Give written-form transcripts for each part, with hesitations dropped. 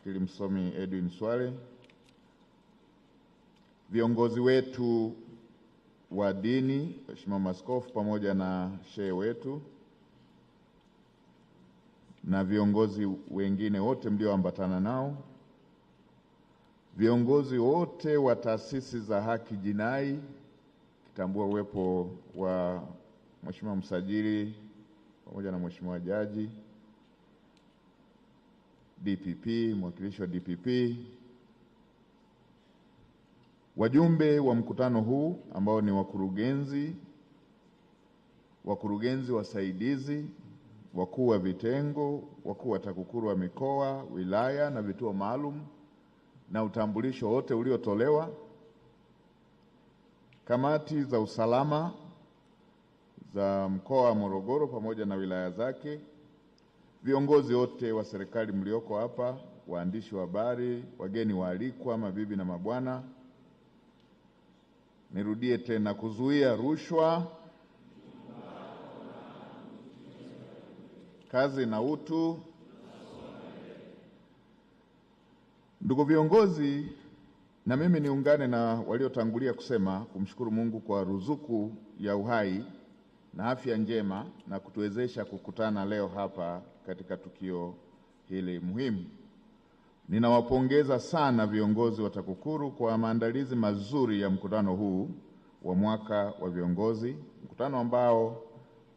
wakili msomi Edwin Swale, viongozi wetu wa dini, Mheshimiwa Maaskofu pamoja na shehe wetu na viongozi wengine wote mlioambatana nao, viongozi wote wa taasisi za haki jinai, kitambua uwepo wa Mheshimiwa msajili pamoja na Mheshimiwa jaji, DPP, mwakilishi wa DPP, wajumbe wa mkutano huu ambao ni wakurugenzi wasaidizi, wakuu wa vitengo, wakuu wa TAKUKURU wa mikoa, wilaya na vituo maalum na utambulisho wote uliotolewa, kamati za usalama za mkoa wa Morogoro pamoja na wilaya zake, viongozi wote wa serikali mlioko hapa, waandishi wa habari, wageni waalikwa, mabibi na mabwana. Nirudie tena: kuzuia rushwa, kazi na utu. Ndugu viongozi, na mimi niungane na waliotangulia kusema kumshukuru Mungu kwa ruzuku ya uhai na afya njema na kutuwezesha kukutana leo hapa katika tukio hili muhimu. Ninawapongeza sana viongozi wa TAKUKURU kwa maandalizi mazuri ya mkutano huu wa mwaka wa viongozi, mkutano ambao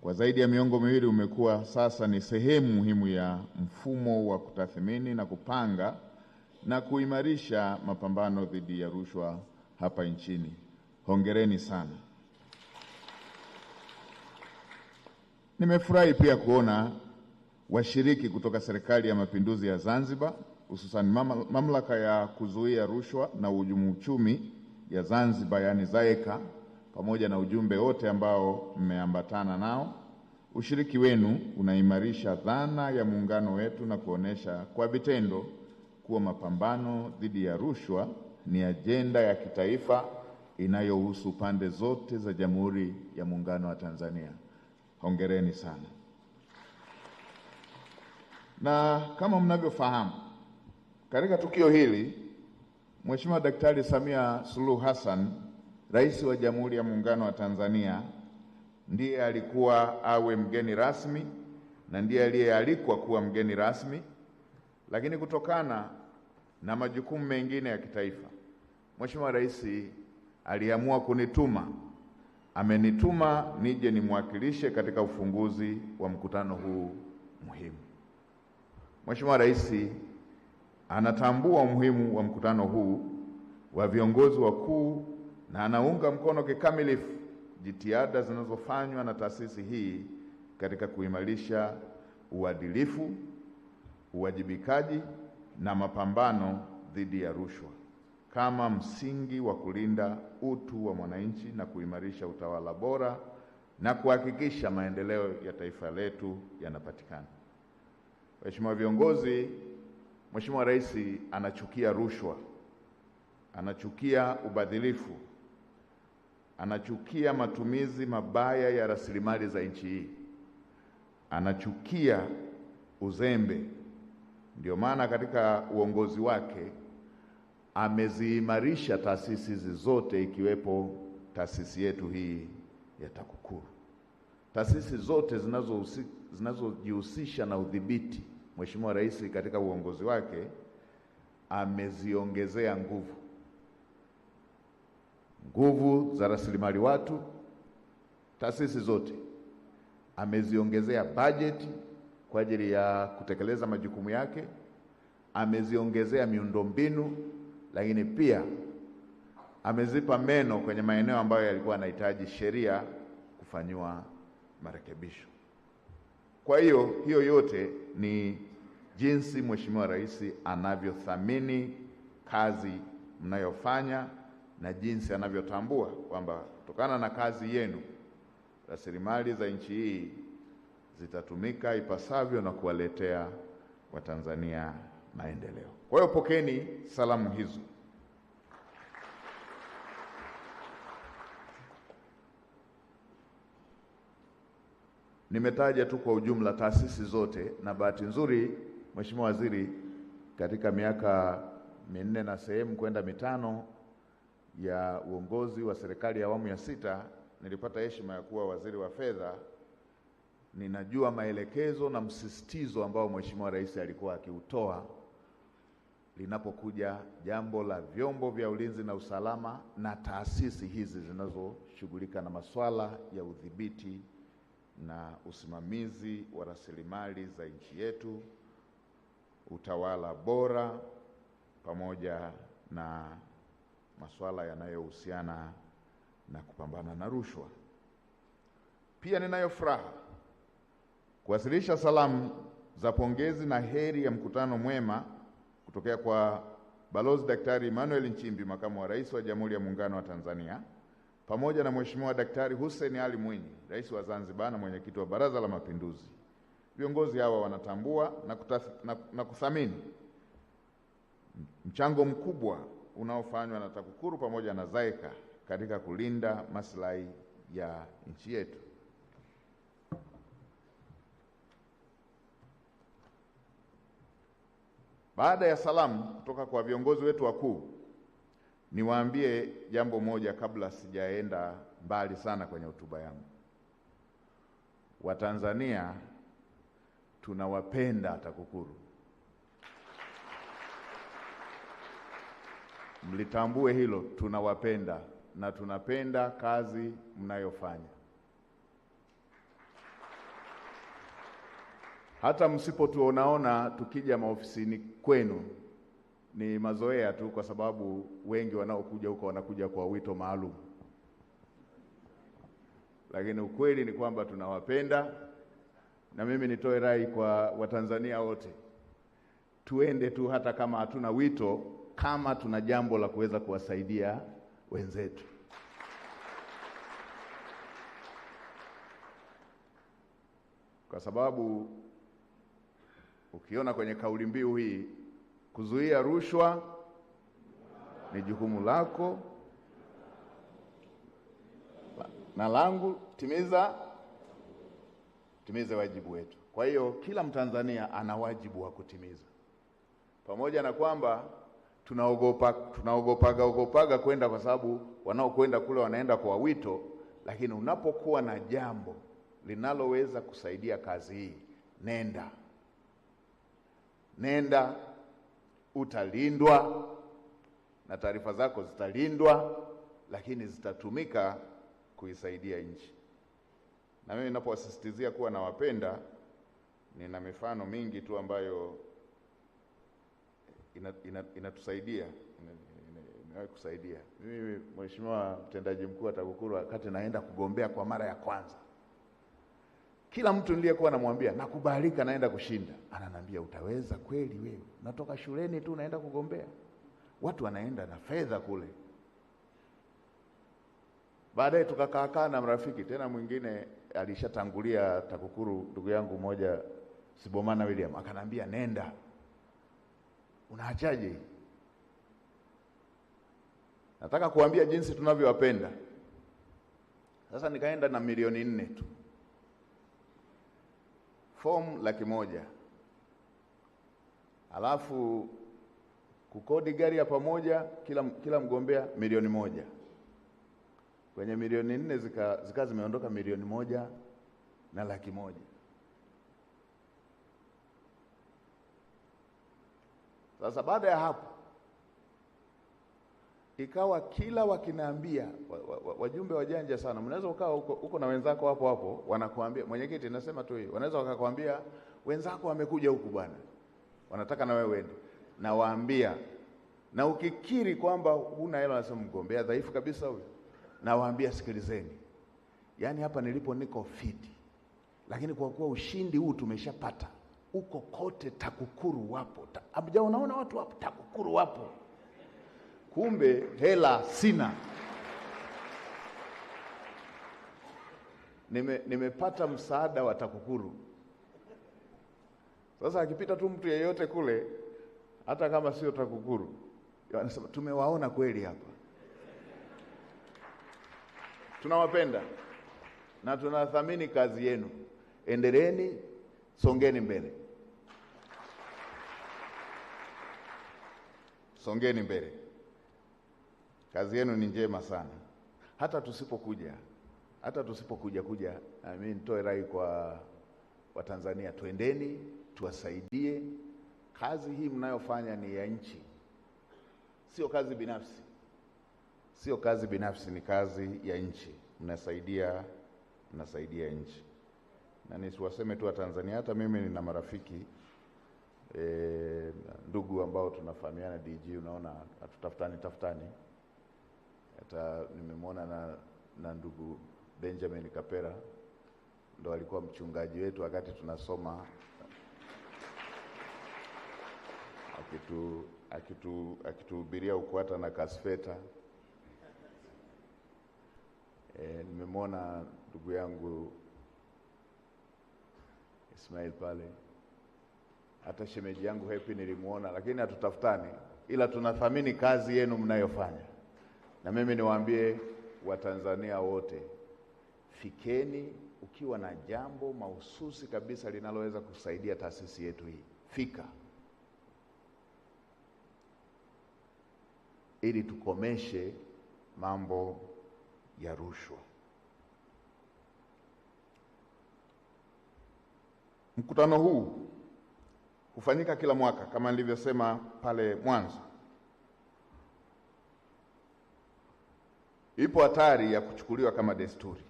kwa zaidi ya miongo miwili umekuwa sasa ni sehemu muhimu ya mfumo wa kutathmini na kupanga na kuimarisha mapambano dhidi ya rushwa hapa nchini. Hongereni sana. Nimefurahi pia kuona washiriki kutoka Serikali ya Mapinduzi ya Zanzibar, hususan mamlaka ya kuzuia rushwa na uhujumu uchumi ya Zanzibar, yani ZAECA, pamoja na ujumbe wote ambao mmeambatana nao. Ushiriki wenu unaimarisha dhana ya muungano wetu na kuonesha kwa vitendo kuwa mapambano dhidi ya rushwa ni ajenda ya kitaifa inayohusu pande zote za Jamhuri ya Muungano wa Tanzania. Hongereni sana. Na kama mnavyofahamu, katika tukio hili Mheshimiwa Daktari Samia Suluhu Hassan, Rais wa Jamhuri ya Muungano wa Tanzania, ndiye alikuwa awe mgeni rasmi na ndiye aliyealikwa kuwa mgeni rasmi, lakini kutokana na majukumu mengine ya kitaifa, Mheshimiwa Rais aliamua kunituma. Amenituma nije nimwakilishe katika ufunguzi wa mkutano huu muhimu. Mheshimiwa Rais anatambua umuhimu wa mkutano huu wa viongozi wakuu na anaunga mkono kikamilifu jitihada zinazofanywa na taasisi hii katika kuimarisha uadilifu, uwajibikaji na mapambano dhidi ya rushwa kama msingi wa kulinda utu wa mwananchi na kuimarisha utawala bora na kuhakikisha maendeleo ya taifa letu yanapatikana. Mheshimiwa viongozi, Mheshimiwa Rais anachukia rushwa, anachukia ubadhilifu, anachukia matumizi mabaya ya rasilimali za nchi hii, anachukia uzembe. Ndio maana katika uongozi wake ameziimarisha taasisi hizi zote, ikiwepo taasisi yetu hii ya TAKUKURU. Taasisi zote zinazojihusisha na udhibiti, Mheshimiwa Rais katika uongozi wake ameziongezea nguvu za rasilimali watu. Taasisi zote ameziongezea bajeti kwa ajili ya kutekeleza majukumu yake, ameziongezea miundombinu, lakini pia amezipa meno kwenye maeneo ambayo yalikuwa yanahitaji sheria kufanywa marekebisho. Kwa hiyo yote ni jinsi Mheshimiwa Rais anavyothamini kazi mnayofanya na jinsi anavyotambua kwamba kutokana na kazi yenu rasilimali za nchi hii zitatumika ipasavyo na kuwaletea Watanzania maendeleo. Kwa hiyo pokeni salamu hizo. Nimetaja tu kwa ujumla taasisi zote, na bahati nzuri Mheshimiwa Waziri, katika miaka 4 na sehemu kwenda 5 ya uongozi wa serikali ya awamu ya 6 nilipata heshima ya kuwa waziri wa fedha. Ninajua maelekezo na msisitizo ambao Mheshimiwa Rais alikuwa akiutoa linapokuja jambo la vyombo vya ulinzi na usalama na taasisi hizi zinazoshughulika na masuala ya udhibiti na usimamizi wa rasilimali za nchi yetu, utawala bora, pamoja na masuala yanayohusiana na kupambana na rushwa. Pia ninayo furaha kuwasilisha salamu za pongezi na heri ya mkutano mwema kutokea kwa Balozi Daktari Emmanuel Nchimbi, Makamu wa Rais wa Jamhuri ya Muungano wa Tanzania, pamoja na Mheshimiwa Daktari Hussein Ali Mwinyi, Rais wa Zanzibar na Mwenyekiti wa Baraza la Mapinduzi. Viongozi hawa wanatambua na kuthamini mchango mkubwa unaofanywa na TAKUKURU pamoja na ZAICA katika kulinda maslahi ya nchi yetu. Baada ya salamu kutoka kwa viongozi wetu wakuu, niwaambie jambo moja kabla sijaenda mbali sana kwenye hotuba yangu. Watanzania tunawapenda TAKUKURU. Mlitambue hilo, tunawapenda na tunapenda kazi mnayofanya. Hata msipotuonaona tukija maofisini kwenu ni mazoea tu, kwa sababu wengi wanaokuja huko wanakuja kwa wito maalum. Lakini ukweli ni kwamba tunawapenda, na mimi nitoe rai kwa Watanzania wote, tuende tu hata kama hatuna wito, kama tuna jambo la kuweza kuwasaidia wenzetu. Kwa sababu ukiona kwenye kauli mbiu hii, kuzuia rushwa ni jukumu lako na langu, timize wajibu wetu. Kwa hiyo kila Mtanzania ana wajibu wa kutimiza. Pamoja na kwamba tunaogopaga kwenda, kwa sababu wanaokwenda kule wanaenda kwa wito, lakini unapokuwa na jambo linaloweza kusaidia kazi hii, nenda, utalindwa na taarifa zako zitalindwa, lakini zitatumika kuisaidia nchi. Na mimi ninapowasisitizia kuwa nawapenda, nina mifano mingi tu ambayo inatusaidia, inawahi kusaidia. Mimi Mheshimiwa Mtendaji Mkuu wa TAKUKURU, wakati naenda kugombea kwa mara ya kwanza, kila mtu niliyekuwa namwambia nakubalika naenda kushinda, ananiambia utaweza kweli wewe? Natoka shuleni tu naenda kugombea. Watu wanaenda na fedha kule. Baadaye tukakaa na mrafiki tena mwingine alishatangulia TAKUKURU, ndugu yangu mmoja Sibomana William, akanambia nenda. Unaachaje? Nataka kuambia jinsi tunavyowapenda. Sasa nikaenda na milioni 4 tu, form 100,000, alafu kukodi gari ya pamoja kila mgombea milioni 1. Kwenye milioni 4 zika zimeondoka milioni 1,100,000. Sasa baada ya hapo ikawa kila wakinaambia, wajumbe wajanja sana, mnaweza ukaa huko na wenzako hapo wanakuambia, mwenyekiti nasema tu hii, wanaweza wakakwambia wenzako wamekuja huku bwana, wanataka na wewe uende. Na waambia, na ukikiri kwamba huna hela, nasema mgombea dhaifu kabisa huyo, na waambia sikilizeni, yani hapa nilipo niko fiti, lakini kwa kuwa ushindi huu tumeshapata, uko kote TAKUKURU wapo. Unaona watu wapo TAKUKURU wapo. Kumbe hela sina. Nimepata msaada wa TAKUKURU. Sasa akipita tu mtu yeyote kule, hata kama sio TAKUKURU, wanasema tumewaona kweli hapa. Tunawapenda na tunathamini kazi yenu. Endeleeni, songeni mbele. songeni mbele. Kazi yenu ni njema sana. Hata tusipokuja mimi nitoe rai kwa Watanzania, twendeni tuwasaidie. Kazi hii mnayofanya ni ya nchi, sio kazi binafsi, ni kazi ya nchi. Mnasaidia nchi. Na nisiwaseme tu Watanzania, hata mimi nina marafiki ndugu ambao tunafahamiana DG, unaona hatutafutani. Hata nimemwona na ndugu Benjamin Kapera, ndo alikuwa mchungaji wetu wakati tunasoma, akituhubiria UKWATA na KASFETA. Nimemwona ndugu yangu Ismail pale, hata shemeji yangu Happy nilimuona, lakini hatutafutani, ila tunathamini kazi yenu mnayofanya. Na mimi niwaambie Watanzania wote, fikeni ukiwa na jambo mahususi kabisa linaloweza kusaidia taasisi yetu hii. Fika ili tukomeshe mambo ya rushwa. Mkutano huu hufanyika kila mwaka kama nilivyosema pale mwanzo. Ipo hatari ya kuchukuliwa kama desturi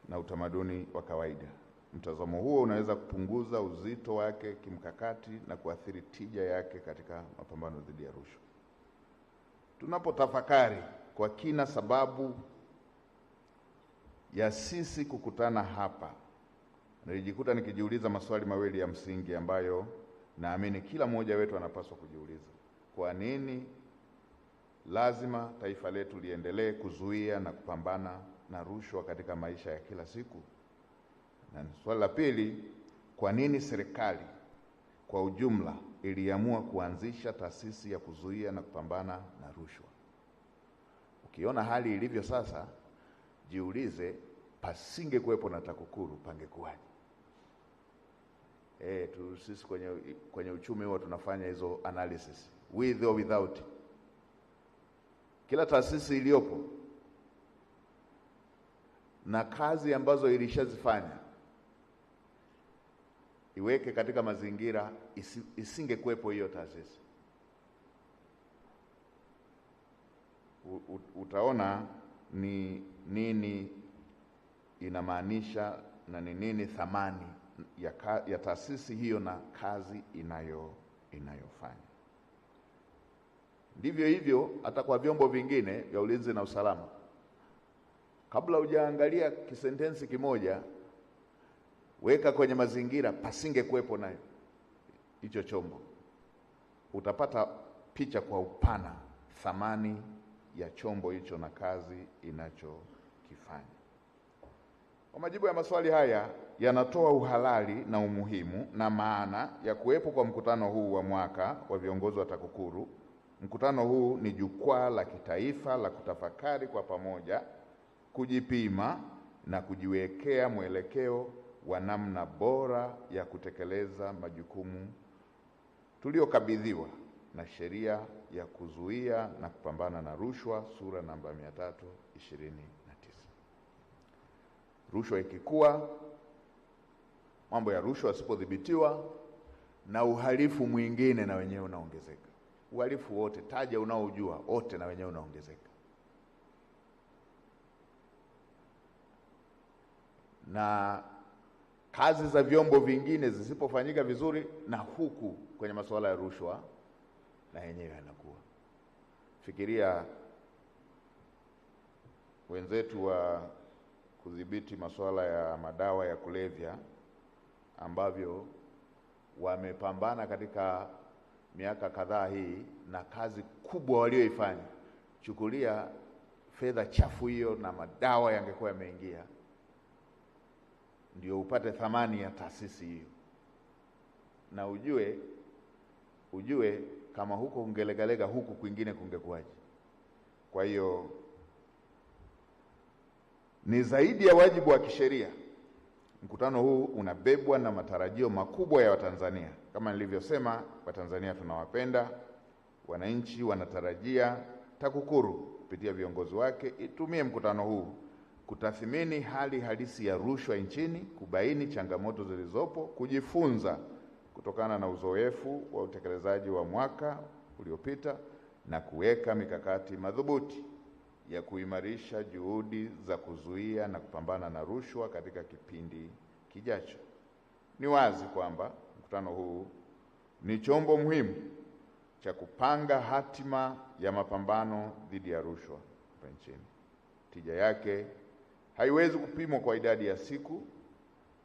na utamaduni wa kawaida. Mtazamo huo unaweza kupunguza uzito wake kimkakati na kuathiri tija yake katika mapambano dhidi ya rushwa. Tunapotafakari kwa kina sababu ya sisi kukutana hapa, nilijikuta nikijiuliza maswali mawili ya msingi ambayo naamini kila mmoja wetu anapaswa kujiuliza. Kwa nini lazima taifa letu liendelee kuzuia na kupambana na rushwa katika maisha ya kila siku? Na swali la pili, kwa nini serikali kwa ujumla iliamua kuanzisha taasisi ya kuzuia na kupambana na rushwa? Ukiona hali ilivyo sasa, jiulize, pasinge kuwepo na TAKUKURU pangekuwaje? Sisi kwenye uchumi huo tunafanya hizo analysis, with or without. Kila taasisi iliyopo na kazi ambazo ilishazifanya iweke katika mazingira, isinge kuwepo hiyo taasisi. Utaona ni nini inamaanisha na ni nini thamani ya taasisi hiyo na kazi inayofanya. Ndivyo hivyo hata kwa vyombo vingine vya ulinzi na usalama. Kabla hujaangalia kisentensi kimoja, weka kwenye mazingira pasinge kuwepo nayo hicho chombo. Utapata picha kwa upana thamani ya chombo hicho na kazi inachokifanya. Kwa majibu ya maswali haya yanatoa uhalali na umuhimu na maana ya kuwepo kwa mkutano huu wa mwaka wa viongozi wa TAKUKURU. Mkutano huu ni jukwaa la kitaifa la kutafakari kwa pamoja, kujipima na kujiwekea mwelekeo wa namna bora ya kutekeleza majukumu tuliyokabidhiwa na sheria ya kuzuia na kupambana na rushwa sura namba 329. Rushwa ikikua, mambo ya rushwa yasipodhibitiwa, na uhalifu mwingine na wenyewe unaongezeka. Uhalifu wote, taja unaojua, wote na wenyewe unaongezeka. Na kazi za vyombo vingine zisipofanyika vizuri, na huku kwenye masuala ya rushwa na yenyewe yanakuwa. Fikiria wenzetu wa kudhibiti masuala ya madawa ya kulevya ambavyo wamepambana katika miaka kadhaa hii, na kazi kubwa walioifanya. Chukulia fedha chafu hiyo na madawa yangekuwa yameingia, ndio upate thamani ya taasisi hiyo. Na ujue kama huko ungelegalega, huku kwingine kungekuwaje? Kwa hiyo ni zaidi ya wajibu wa kisheria. Mkutano huu unabebwa na matarajio makubwa ya Watanzania. Kama nilivyosema, Watanzania tunawapenda, wananchi wanatarajia TAKUKURU kupitia viongozi wake itumie mkutano huu kutathmini hali halisi ya rushwa nchini, kubaini changamoto zilizopo, kujifunza kutokana na uzoefu wa utekelezaji wa mwaka uliopita na kuweka mikakati madhubuti ya kuimarisha juhudi za kuzuia na kupambana na rushwa katika kipindi kijacho. Ni wazi kwamba mkutano huu ni chombo muhimu cha kupanga hatima ya mapambano dhidi ya rushwa hapa nchini. Tija yake haiwezi kupimwa kwa idadi ya siku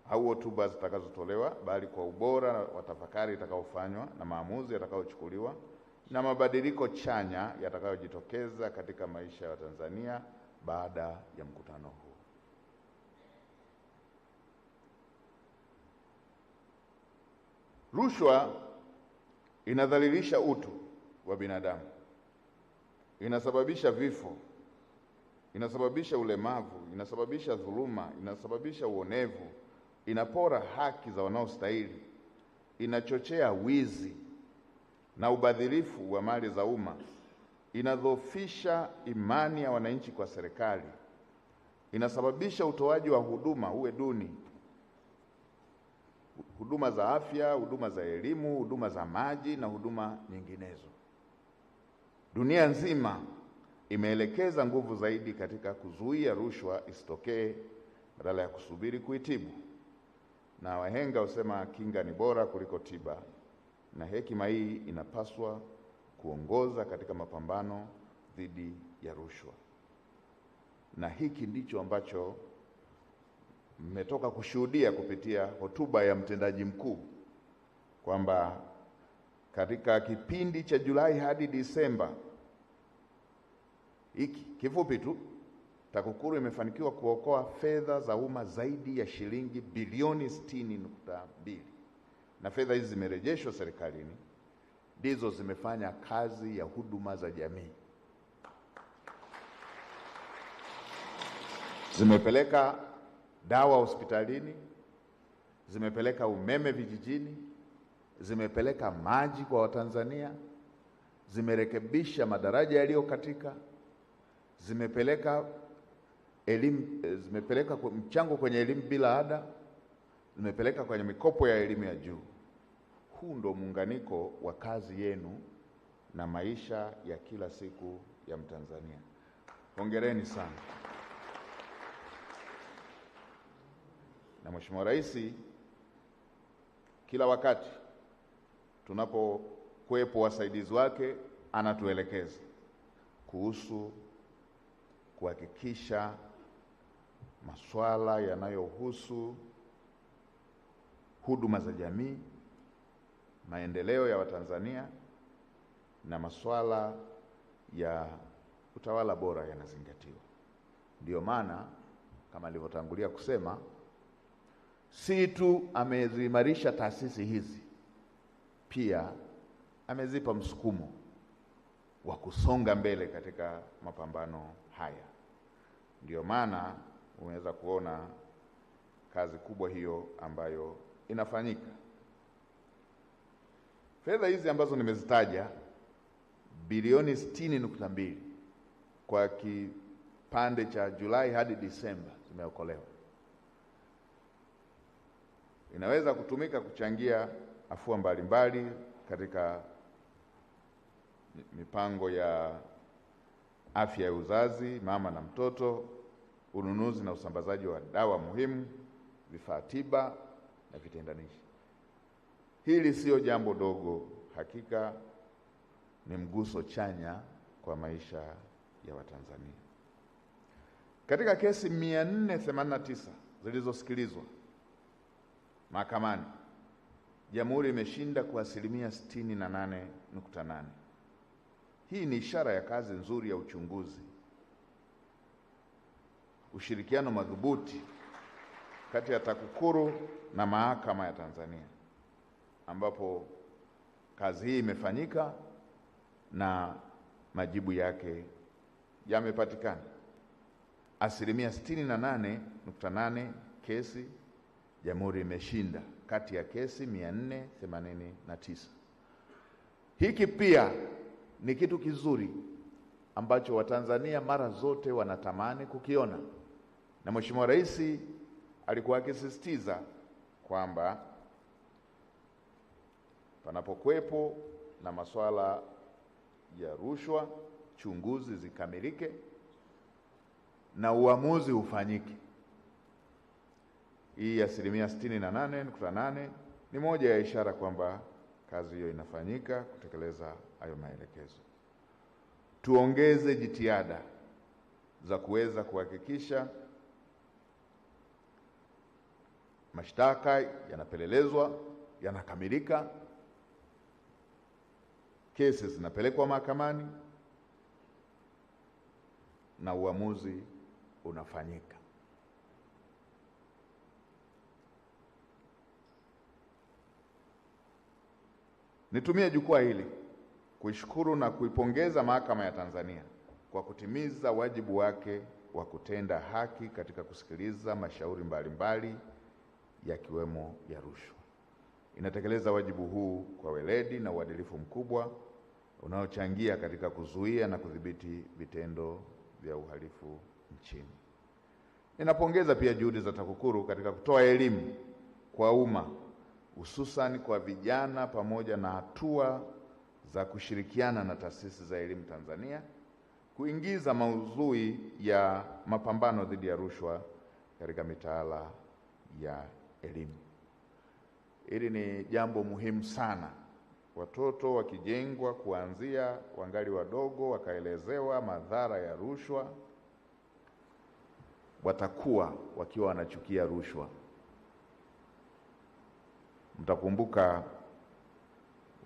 au hotuba zitakazotolewa, bali kwa ubora wa tafakari itakayofanywa na maamuzi yatakayochukuliwa na mabadiliko chanya yatakayojitokeza katika maisha ya Watanzania baada ya mkutano huu. Rushwa inadhalilisha utu wa binadamu, inasababisha vifo, inasababisha ulemavu, inasababisha dhuluma, inasababisha uonevu, inapora haki za wanaostahili, inachochea wizi na ubadhirifu wa mali za umma, inadhoofisha imani ya wananchi kwa serikali, inasababisha utoaji wa huduma uwe duni, huduma za afya, huduma za elimu, huduma za maji na huduma nyinginezo. Dunia nzima imeelekeza nguvu zaidi katika kuzuia rushwa isitokee badala ya kusubiri kuitibu. Na wahenga husema kinga ni bora kuliko tiba, na hekima hii inapaswa kuongoza katika mapambano dhidi ya rushwa. Na hiki ndicho ambacho mmetoka kushuhudia kupitia hotuba ya mtendaji mkuu, kwamba katika kipindi cha Julai hadi Disemba hiki kifupi tu, TAKUKURU imefanikiwa kuokoa fedha za umma zaidi ya shilingi bilioni 60.2, na fedha hizi zimerejeshwa serikalini, ndizo zimefanya kazi ya huduma za jamii. Zimepeleka dawa hospitalini, zimepeleka umeme vijijini, zimepeleka maji kwa Watanzania, zimerekebisha madaraja yaliyokatika, zimepeleka elimu, zimepeleka mchango kwenye elimu bila ada, zimepeleka kwenye mikopo ya elimu ya juu. Huu ndo muunganiko wa kazi yenu na maisha ya kila siku ya Mtanzania. Hongereni sana. Na Mheshimiwa Rais kila wakati tunapokuwepo wasaidizi wake anatuelekeza kuhusu kuhakikisha masuala yanayohusu huduma za jamii, maendeleo ya Watanzania na masuala ya utawala bora yanazingatiwa. Ndio maana kama alivyotangulia kusema, si tu ameziimarisha taasisi hizi, pia amezipa msukumo wa kusonga mbele katika mapambano haya. Ndio maana unaweza kuona kazi kubwa hiyo ambayo inafanyika. Fedha hizi ambazo nimezitaja, bilioni 60.2 kwa kipande cha Julai hadi Disemba zimeokolewa. Inaweza kutumika kuchangia afua mbalimbali katika mipango ya afya ya uzazi, mama na mtoto, ununuzi na usambazaji wa dawa muhimu, vifaa tiba na vitendanishi. Hili sio jambo dogo, hakika ni mguso chanya kwa maisha ya Watanzania. Katika kesi 489 zilizosikilizwa mahakamani, Jamhuri imeshinda kwa asilimia 68.8. Hii ni ishara ya kazi nzuri ya uchunguzi, ushirikiano madhubuti kati ya TAKUKURU na Mahakama ya Tanzania, ambapo kazi hii imefanyika na majibu yake yamepatikana. Asilimia 68.8 kesi Jamhuri imeshinda kati ya kesi 489. Hiki pia ni kitu kizuri ambacho Watanzania mara zote wanatamani kukiona, na Mheshimiwa Rais alikuwa akisisitiza kwamba panapokuwepo na masuala ya rushwa, chunguzi zikamilike na uamuzi ufanyike. Hii 68.8% ni moja ya ishara kwamba kazi hiyo inafanyika kutekeleza hayo maelekezo. Tuongeze jitihada za kuweza kuhakikisha mashtaka yanapelelezwa, yanakamilika, kesi zinapelekwa mahakamani na uamuzi unafanyika. Nitumie jukwaa hili kuishukuru na kuipongeza Mahakama ya Tanzania kwa kutimiza wajibu wake wa kutenda haki katika kusikiliza mashauri mbalimbali yakiwemo ya rushwa. Inatekeleza wajibu huu kwa weledi na uadilifu mkubwa unaochangia katika kuzuia na kudhibiti vitendo vya uhalifu nchini. Ninapongeza pia juhudi za TAKUKURU katika kutoa elimu kwa umma, hususan kwa vijana, pamoja na hatua za kushirikiana na taasisi za elimu Tanzania kuingiza maudhui ya mapambano dhidi ya rushwa katika mitaala ya elimu. Hili ni jambo muhimu sana. Watoto wakijengwa kuanzia wangali wadogo, wakaelezewa madhara ya rushwa, watakuwa wakiwa wanachukia rushwa. Mtakumbuka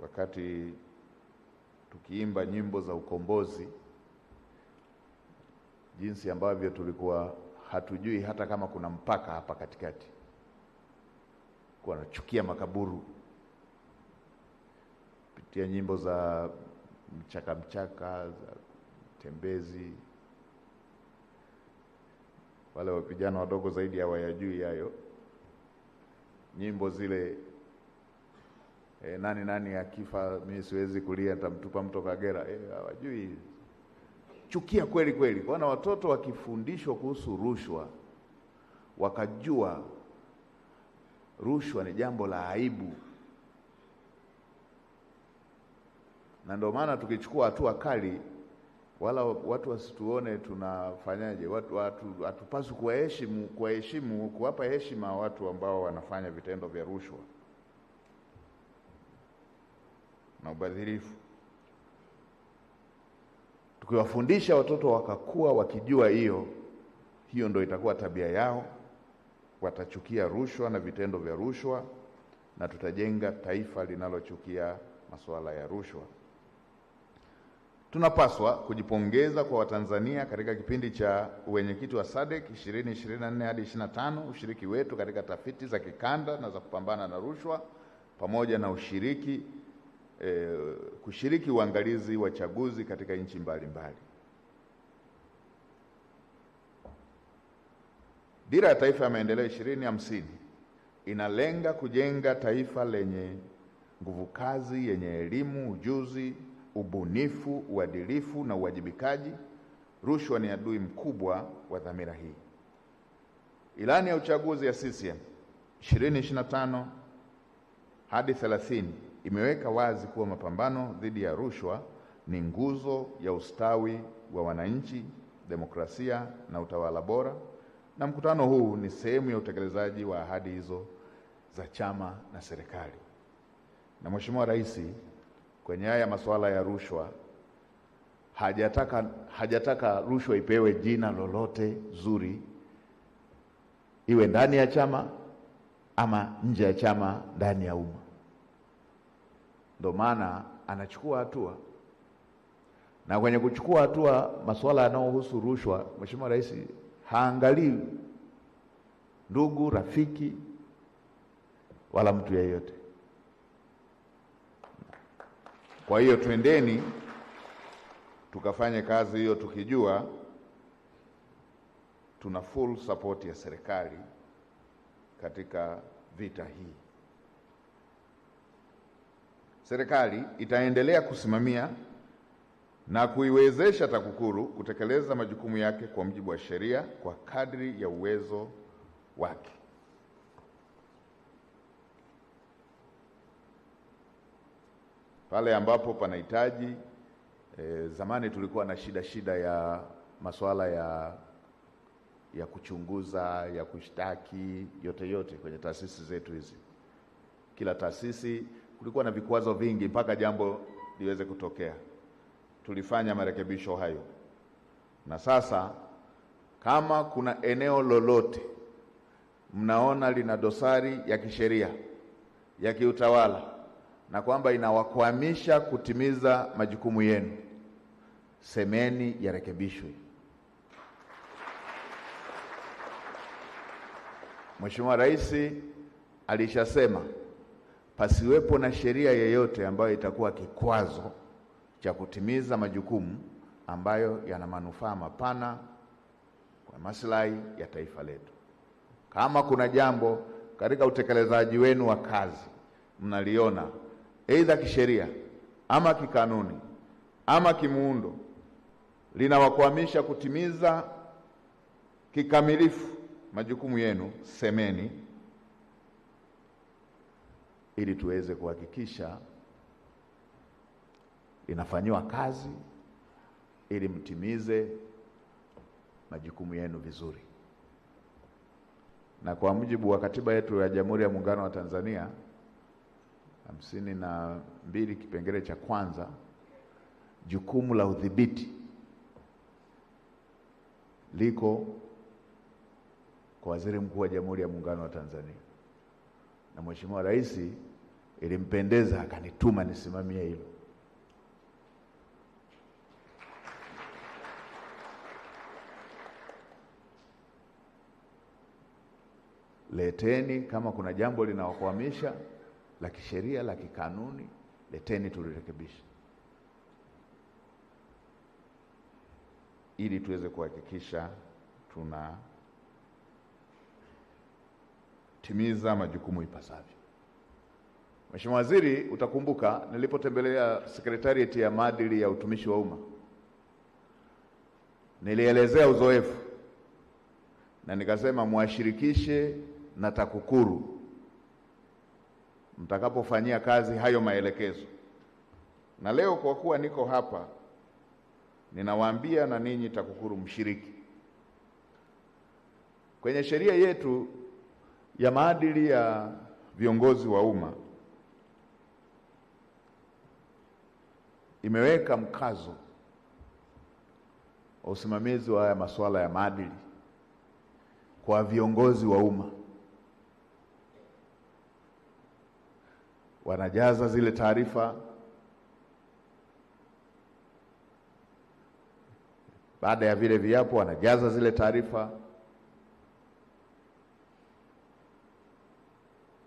wakati tukiimba nyimbo za ukombozi, jinsi ambavyo tulikuwa hatujui hata kama kuna mpaka hapa katikati, kwa nachukia makaburu, kupitia nyimbo za mchaka za tembezi. Wale vijana wadogo zaidi hawayajui hayo nyimbo zile. Nani akifa mimi siwezi kulia, nitamtupa mto Kagera. Hawajui. Chukia kweli kweli. Kwa watoto wakifundishwa kuhusu rushwa, wakajua rushwa ni jambo la aibu, na ndio maana tukichukua hatua kali, wala watu wasituone tunafanyaje. Watu hatupaswi kuwaheshimu, kuwapa heshima watu ambao wanafanya vitendo vya rushwa na ubadhirifu. Tukiwafundisha watoto wakakuwa wakijua hiyo ndio itakuwa tabia yao, watachukia rushwa na vitendo vya rushwa, na tutajenga taifa linalochukia masuala ya rushwa. Tunapaswa kujipongeza kwa Watanzania katika kipindi cha uwenyekiti wa SADC 2024 hadi 25, ushiriki wetu katika tafiti za kikanda na za kupambana na rushwa, pamoja na kushiriki uangalizi wa chaguzi katika nchi mbalimbali. Dira ya Taifa ya Maendeleo 2050 inalenga kujenga taifa lenye nguvu kazi, yenye elimu, ujuzi, ubunifu, uadilifu na uwajibikaji. Rushwa ni adui mkubwa wa dhamira hii. Ilani ya uchaguzi ya CCM 2025 hadi 30 imeweka wazi kuwa mapambano dhidi ya rushwa ni nguzo ya ustawi wa wananchi, demokrasia na utawala bora, na mkutano huu ni sehemu ya utekelezaji wa ahadi hizo za chama na serikali. Na Mheshimiwa Rais kwenye haya masuala ya rushwa hajataka rushwa ipewe jina lolote zuri, iwe ndani ya chama ama nje ya chama, ndani ya umma. Ndio maana anachukua hatua, na kwenye kuchukua hatua masuala yanayohusu rushwa, Mheshimiwa Rais haangalii ndugu, rafiki wala mtu yeyote. Kwa hiyo twendeni tukafanye kazi hiyo tukijua tuna full support ya serikali katika vita hii. Serikali itaendelea kusimamia na kuiwezesha TAKUKURU kutekeleza majukumu yake kwa mujibu wa sheria kwa kadri ya uwezo wake. Pale ambapo panahitaji, zamani tulikuwa na shida ya masuala ya kuchunguza, ya kushtaki, yote kwenye taasisi zetu hizi. Kila taasisi kulikuwa na vikwazo vingi mpaka jambo liweze kutokea. Tulifanya marekebisho hayo. Na sasa kama kuna eneo lolote mnaona lina dosari ya kisheria, ya kiutawala, na kwamba inawakwamisha kutimiza majukumu yenu, semeni yarekebishwe. Mheshimiwa Rais alishasema pasiwepo na sheria yoyote ambayo itakuwa kikwazo cha kutimiza majukumu ambayo yana manufaa mapana kwa maslahi ya taifa letu. Kama kuna jambo katika utekelezaji wenu wa kazi mnaliona aidha kisheria ama kikanuni ama kimuundo linawakwamisha kutimiza kikamilifu majukumu yenu, semeni, ili tuweze kuhakikisha inafanywa kazi ili mtimize majukumu yenu vizuri. Na kwa mujibu wa katiba yetu ya Jamhuri ya Muungano wa Tanzania 52 kipengele cha kwanza, jukumu la udhibiti liko kwa Waziri Mkuu wa Jamhuri ya Muungano wa Tanzania. Na Mheshimiwa Rais ilimpendeza akanituma nisimamie hilo. Leteni kama kuna jambo linawakwamisha la kisheria, la kikanuni, leteni tulirekebishe, ili tuweze kuhakikisha tunatimiza majukumu ipasavyo. Mheshimiwa Waziri, utakumbuka nilipotembelea Sekretarieti ya Maadili ya Utumishi wa Umma, nilielezea uzoefu na nikasema muashirikishe na TAKUKURU mtakapofanyia kazi hayo maelekezo. Na leo kwa kuwa niko hapa, ninawaambia na ninyi TAKUKURU mshiriki. Kwenye sheria yetu ya maadili ya viongozi wa umma imeweka mkazo wa usimamizi wa haya masuala ya maadili kwa viongozi wa umma. Wanajaza zile taarifa, baada ya vile viapo wanajaza zile taarifa.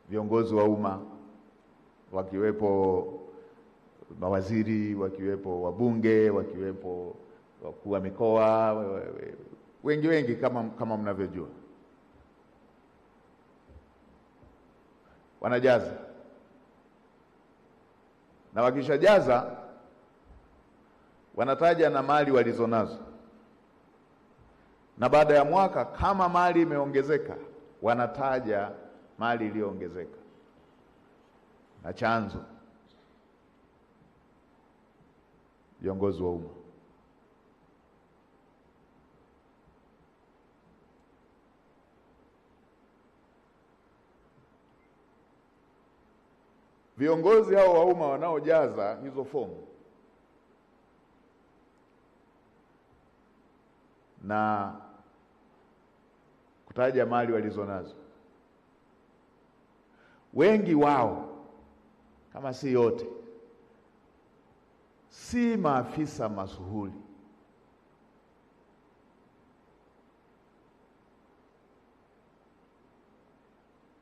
Viongozi wa umma wakiwepo mawaziri, wakiwepo wabunge, wakiwepo wakuu wa mikoa, wengi kama mnavyojua, wanajaza. Na wakishajaza wanataja na mali walizonazo, na baada ya mwaka kama mali imeongezeka wanataja mali iliyoongezeka na chanzo. Viongozi wa umma viongozi hao wa umma wanaojaza hizo fomu na kutaja mali walizonazo, wengi wao kama si yote si maafisa masuhuli.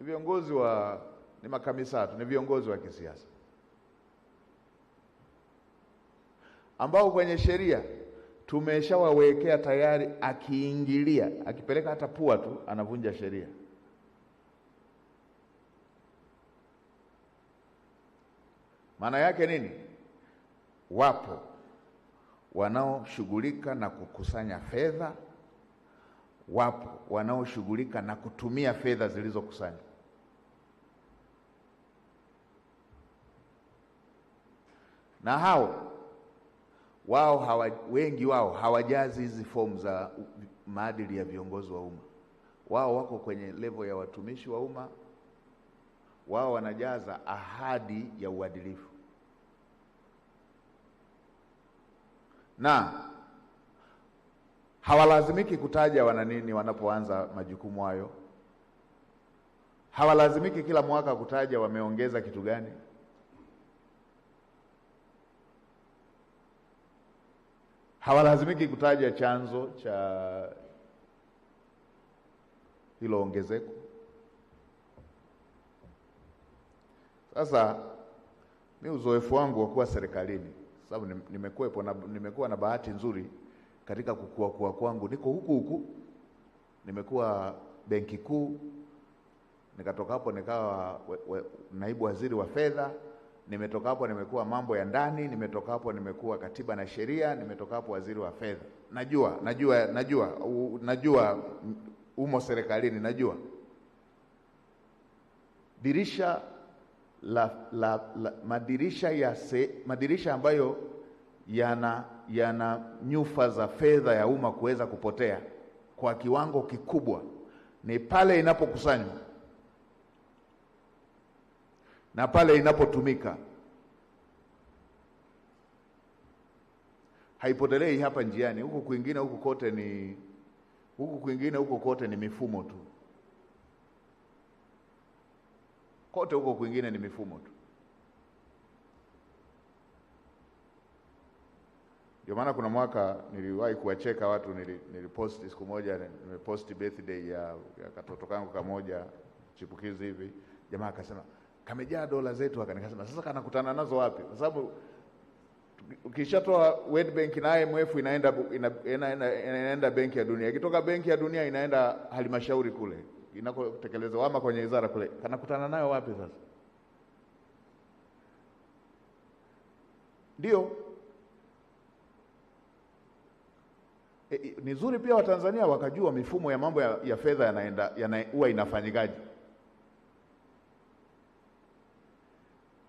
Viongozi ni makamisatu, ni viongozi wa kisiasa ambao kwenye sheria tumeshawawekea tayari, akiingilia, akipeleka hata pua tu anavunja sheria. Maana yake nini? Wapo wanaoshughulika na kukusanya fedha, wapo wanaoshughulika na kutumia fedha zilizokusanywa. Na wengi wao hawajazi hizi fomu za maadili ya viongozi wa umma. Wao wako kwenye level ya watumishi wa umma, wao wanajaza ahadi ya uadilifu. Na hawalazimiki kutaja wana nini wanapoanza majukumu hayo. Hawalazimiki kila mwaka kutaja wameongeza kitu gani. Hawalazimiki kutaja chanzo cha hilo ongezeko. Sasa mimi uzoefu wangu wa kuwa serikalini, sababu nimekuwa na bahati nzuri katika kukua kwangu, niko huku nimekuwa Benki Kuu, nikatoka hapo nikawa naibu waziri wa fedha, nimetoka hapo nimekuwa mambo ya ndani, nimetoka hapo nimekuwa katiba na sheria, nimetoka hapo waziri wa fedha. Najua umo serikalini, najua dirisha madirisha ambayo yana nyufa za fedha ya umma kuweza kupotea kwa kiwango kikubwa ni pale inapokusanywa na pale inapotumika. Haipotelei hapa njiani, huku kwingine huko kote ni mifumo tu. Kote huko kwingine ni mifumo tu. Ndio maana kuna mwaka niliwahi kuwacheka watu, niliposti siku moja, nimeposti birthday ya katoto kangu kamoja chipukizi hivi. Jamaa akasema kamejaa dola zetu, akanikasema sasa kanakutana nazo wapi? Kwa sababu ukishatoa World Bank na IMF inaenda Benki ya Dunia. Ikitoka Benki ya Dunia inaenda halmashauri kule inakotekelezwa ama kwenye wizara kule. Kanakutana nayo wapi sasa? Ndio. Ni nzuri pia Watanzania wakajua mifumo ya mambo ya fedha huwa inafanyikaje.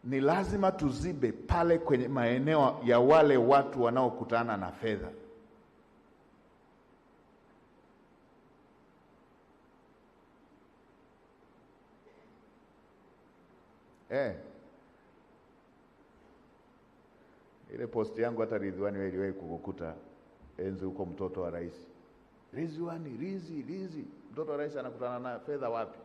Ni lazima tuzibe pale kwenye maeneo ya wale watu wanaokutana na fedha. Ile posti yangu hata Ridhiwani wewe iliwahi kukukuta enzi huko, mtoto wa rais. Ridhiwani, Rizi, mtoto wa rais anakutana na fedha wapi?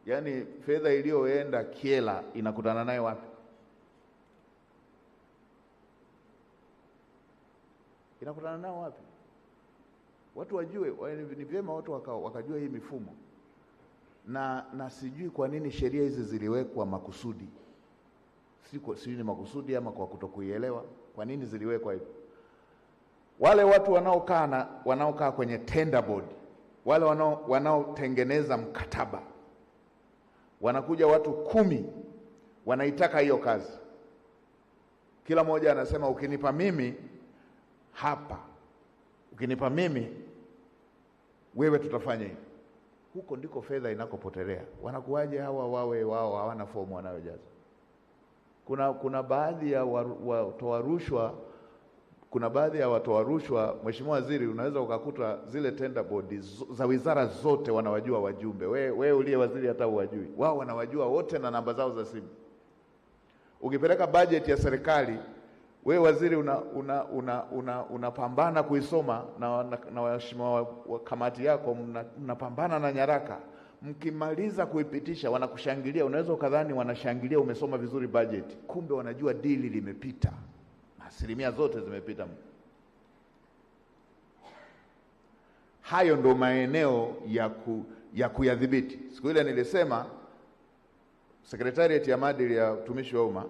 Yaani fedha iliyoenda Kiela inakutana naye wapi? Inakutana nao wapi? Watu wajue, ni vyema watu wakajua hii mifumo. Na sijui kwa nini sheria hizi ziliwekwa makusudi. Sijui ni makusudi ama kwa kutokuielewa. Kwa nini ziliwekwa hivyo? Wale watu wanaokaa kwenye tender board, wale wanaotengeneza mkataba, wanakuja watu 10 wanaitaka hiyo kazi. Kila mmoja anasema ukinipa mimi hapa, ukinipa mimi wewe tutafanya hivi. Huko ndiko fedha inakopotelea. Wanakuaje wao hawana fomu wanayojaza? Kuna baadhi ya watoa rushwa, Mheshimiwa Waziri, unaweza ukakuta zile tender board za wizara zote wanawajua wajumbe. Wewe uliye waziri hata huwajui. Wao wanawajua wote na namba zao za simu. Ukipeleka budget ya serikali, wewe waziri unapambana kuisoma na waheshimiwa wa kamati yako mnapambana na nyaraka. Mkimaliza kuipitisha wanakushangilia, unaweza ukadhani wanashangilia umesoma vizuri budget. Kumbe wanajua dili limepita. Asilimia zote zimepita. Hayo ndo maeneo ya kuyadhibiti. Siku ile nilisema Secretariat ya maadili ya utumishi wa umma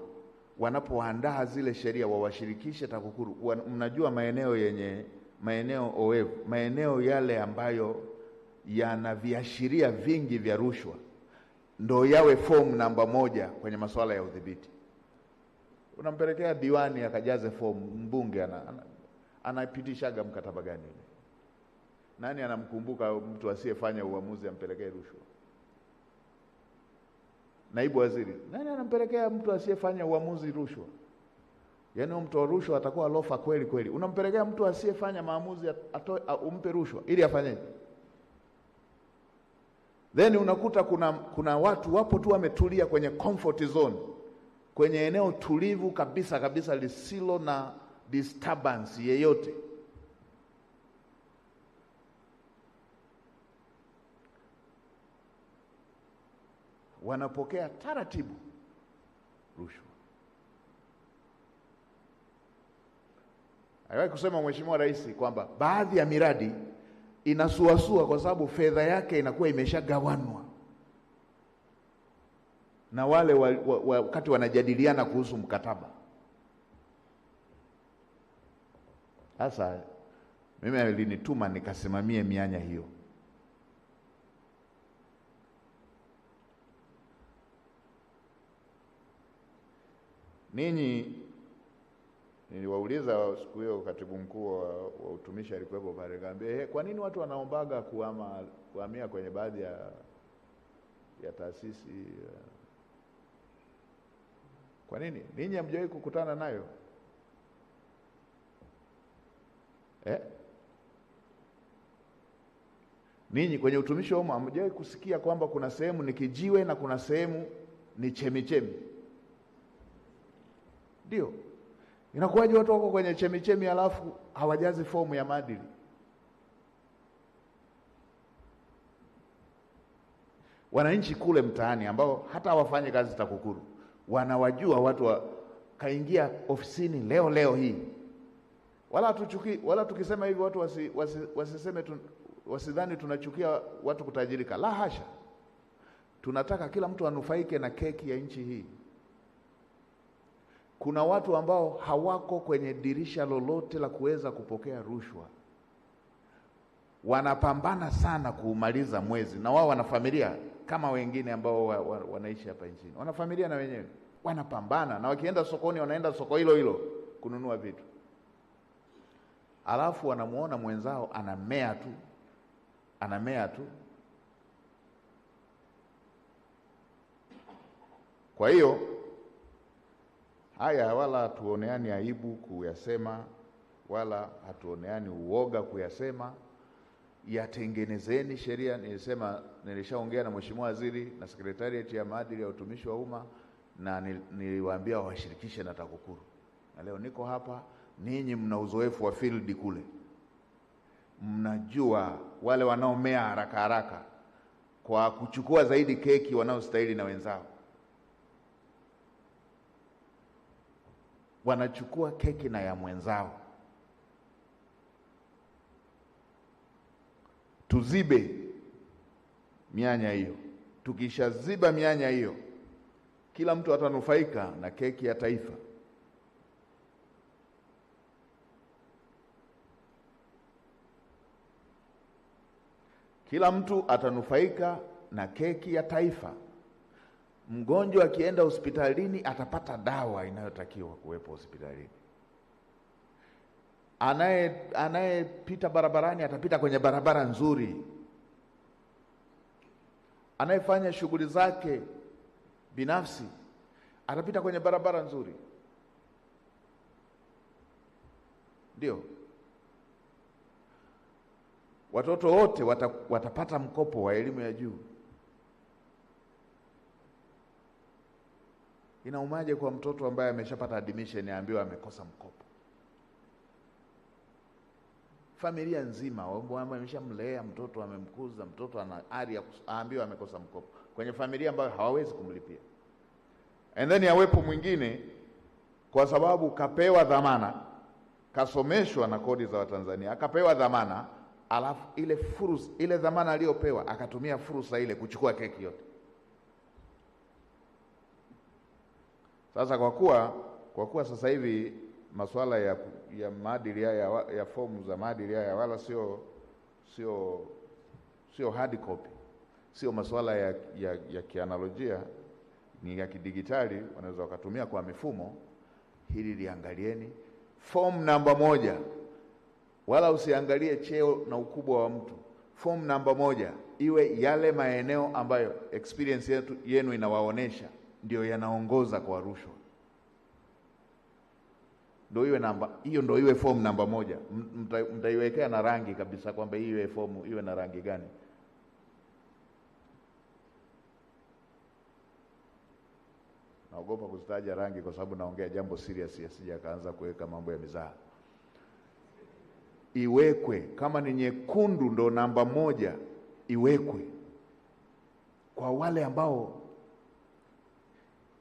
wanapoandaa zile sheria wawashirikishe TAKUKURU. Mnajua maeneo oevu, maeneo yale ambayo yana viashiria vingi vya rushwa ndo yawe form namba 1 kwenye masuala ya udhibiti. Unampelekea diwani akajaze fomu, mbunge anapitishaga mkataba gani ile? Nani anamkumbuka mtu asiyefanya uamuzi ampelekee rushwa? Naibu waziri, nani anampelekea mtu asiyefanya uamuzi rushwa? Yaani mtu wa rushwa atakuwa lofa kweli kweli. Unampelekea mtu asiyefanya maamuzi umpe rushwa ili afanyeje? Then unakuta kuna watu wapo tu wametulia kwenye comfort zone, kwenye eneo tulivu kabisa kabisa lisilo na disturbance yeyote. Wanapokea taratibu rushwa. Aliwahi kusema Mheshimiwa Rais kwamba baadhi ya miradi inasuasua kwa sababu fedha yake inakuwa imeshagawanwa na wale wakati wanajadiliana kuhusu mkataba. Sasa mimi alinituma nikasimamie mianya hiyo. Ninyi niliwauliza siku hiyo, katibu mkuu wa utumishi alikuwepo pale, nikamwambia kwa nini watu wanaombaga kuhamia kwenye baadhi ya taasisi? Kwa nini? Ninyi hamjawahi kukutana nayo? Ninyi kwenye utumishi wa umma hamjawahi kusikia kwamba kuna sehemu ni kijiwe na kuna sehemu ni chemichemi? Ndio. Inakuwaje watu wako kwenye chemichemi alafu hawajazi fomu ya maadili? Wananchi kule mtaani ambao hata hawafanye kazi TAKUKURU wanawajua watu kaingia ofisini leo hii. Wala tukisema hivi watu wasiseme wasidhani tunachukia watu kutajirika. La hasha. Tunataka kila mtu anufaike na keki ya nchi hii. Kuna watu ambao hawako kwenye dirisha lolote la kuweza kupokea rushwa. Wanapambana sana kuumaliza mwezi, na wao wana familia kama wengine ambao wanaishi hapa nchini. Wana familia na wenyewe. Wanapambana, na wakienda sokoni wanaenda soko hilo hilo kununua vitu. Alafu wanamuona mwenzao anamea tu. Kwa hiyo haya wala hatuoneani aibu kuyasema, wala hatuoneani uoga kuyasema. Yatengenezeni sheria. Nilishaongea na Mheshimiwa Waziri na Sekretarieti ya Maadili ya Utumishi wa Umma, na niliwaambia washirikishe na TAKUKURU. Na leo niko hapa, ninyi mna uzoefu wa field kule. Mnajua wale wanaomea haraka haraka kwa kuchukua zaidi keki wanaostahili na wenzao. Wanachukua keki na ya mwenzao. Tuzibe mianya hiyo. Tukishaziba mianya hiyo, kila mtu atanufaika na keki ya taifa. Kila mtu atanufaika na keki ya taifa. Mgonjwa akienda hospitalini atapata dawa inayotakiwa kuwepo hospitalini. Anayepita barabarani atapita kwenye barabara nzuri. Anayefanya shughuli zake binafsi atapita kwenye barabara nzuri. Ndio. Watoto wote watapata mkopo wa elimu ya juu. Inaumaje kwa mtoto ambaye ameshapata admission aambiwe amekosa mkopo? Familia nzima ambao ameshamlea mtoto, amemkuza mtoto, ana ari ya aambiwe amekosa mkopo kwenye familia ambayo hawawezi kumlipia. And then yawepo mwingine kwa sababu kapewa dhamana, kasomeshwa na kodi za Watanzania, akapewa dhamana, alafu ile dhamana aliyopewa akatumia fursa ile kuchukua keki yote. Sasa kwa kuwa sasa hivi masuala ya maadili ya fomu za maadili haya wala sio hard copy, sio masuala ya kianalojia, ni ya kidigitali, wanaweza wakatumia kwa mifumo. hili liangalieni. Form namba 1, wala usiangalie cheo na ukubwa wa mtu. Form namba 1 iwe yale maeneo ambayo experience yenu inawaonesha ndio yanaongoza kwa rushwa. Ndio iwe namba hiyo, ndio iwe form namba 1. Mtaiwekea na rangi kabisa kwamba hii iwe form iwe na rangi gani. Naogopa kuzitaja rangi kwa sababu naongea jambo serious, asije akaanza kuweka mambo ya mizaha. Iwekwe kama ni nyekundu, ndo namba 1 iwekwe kwa wale ambao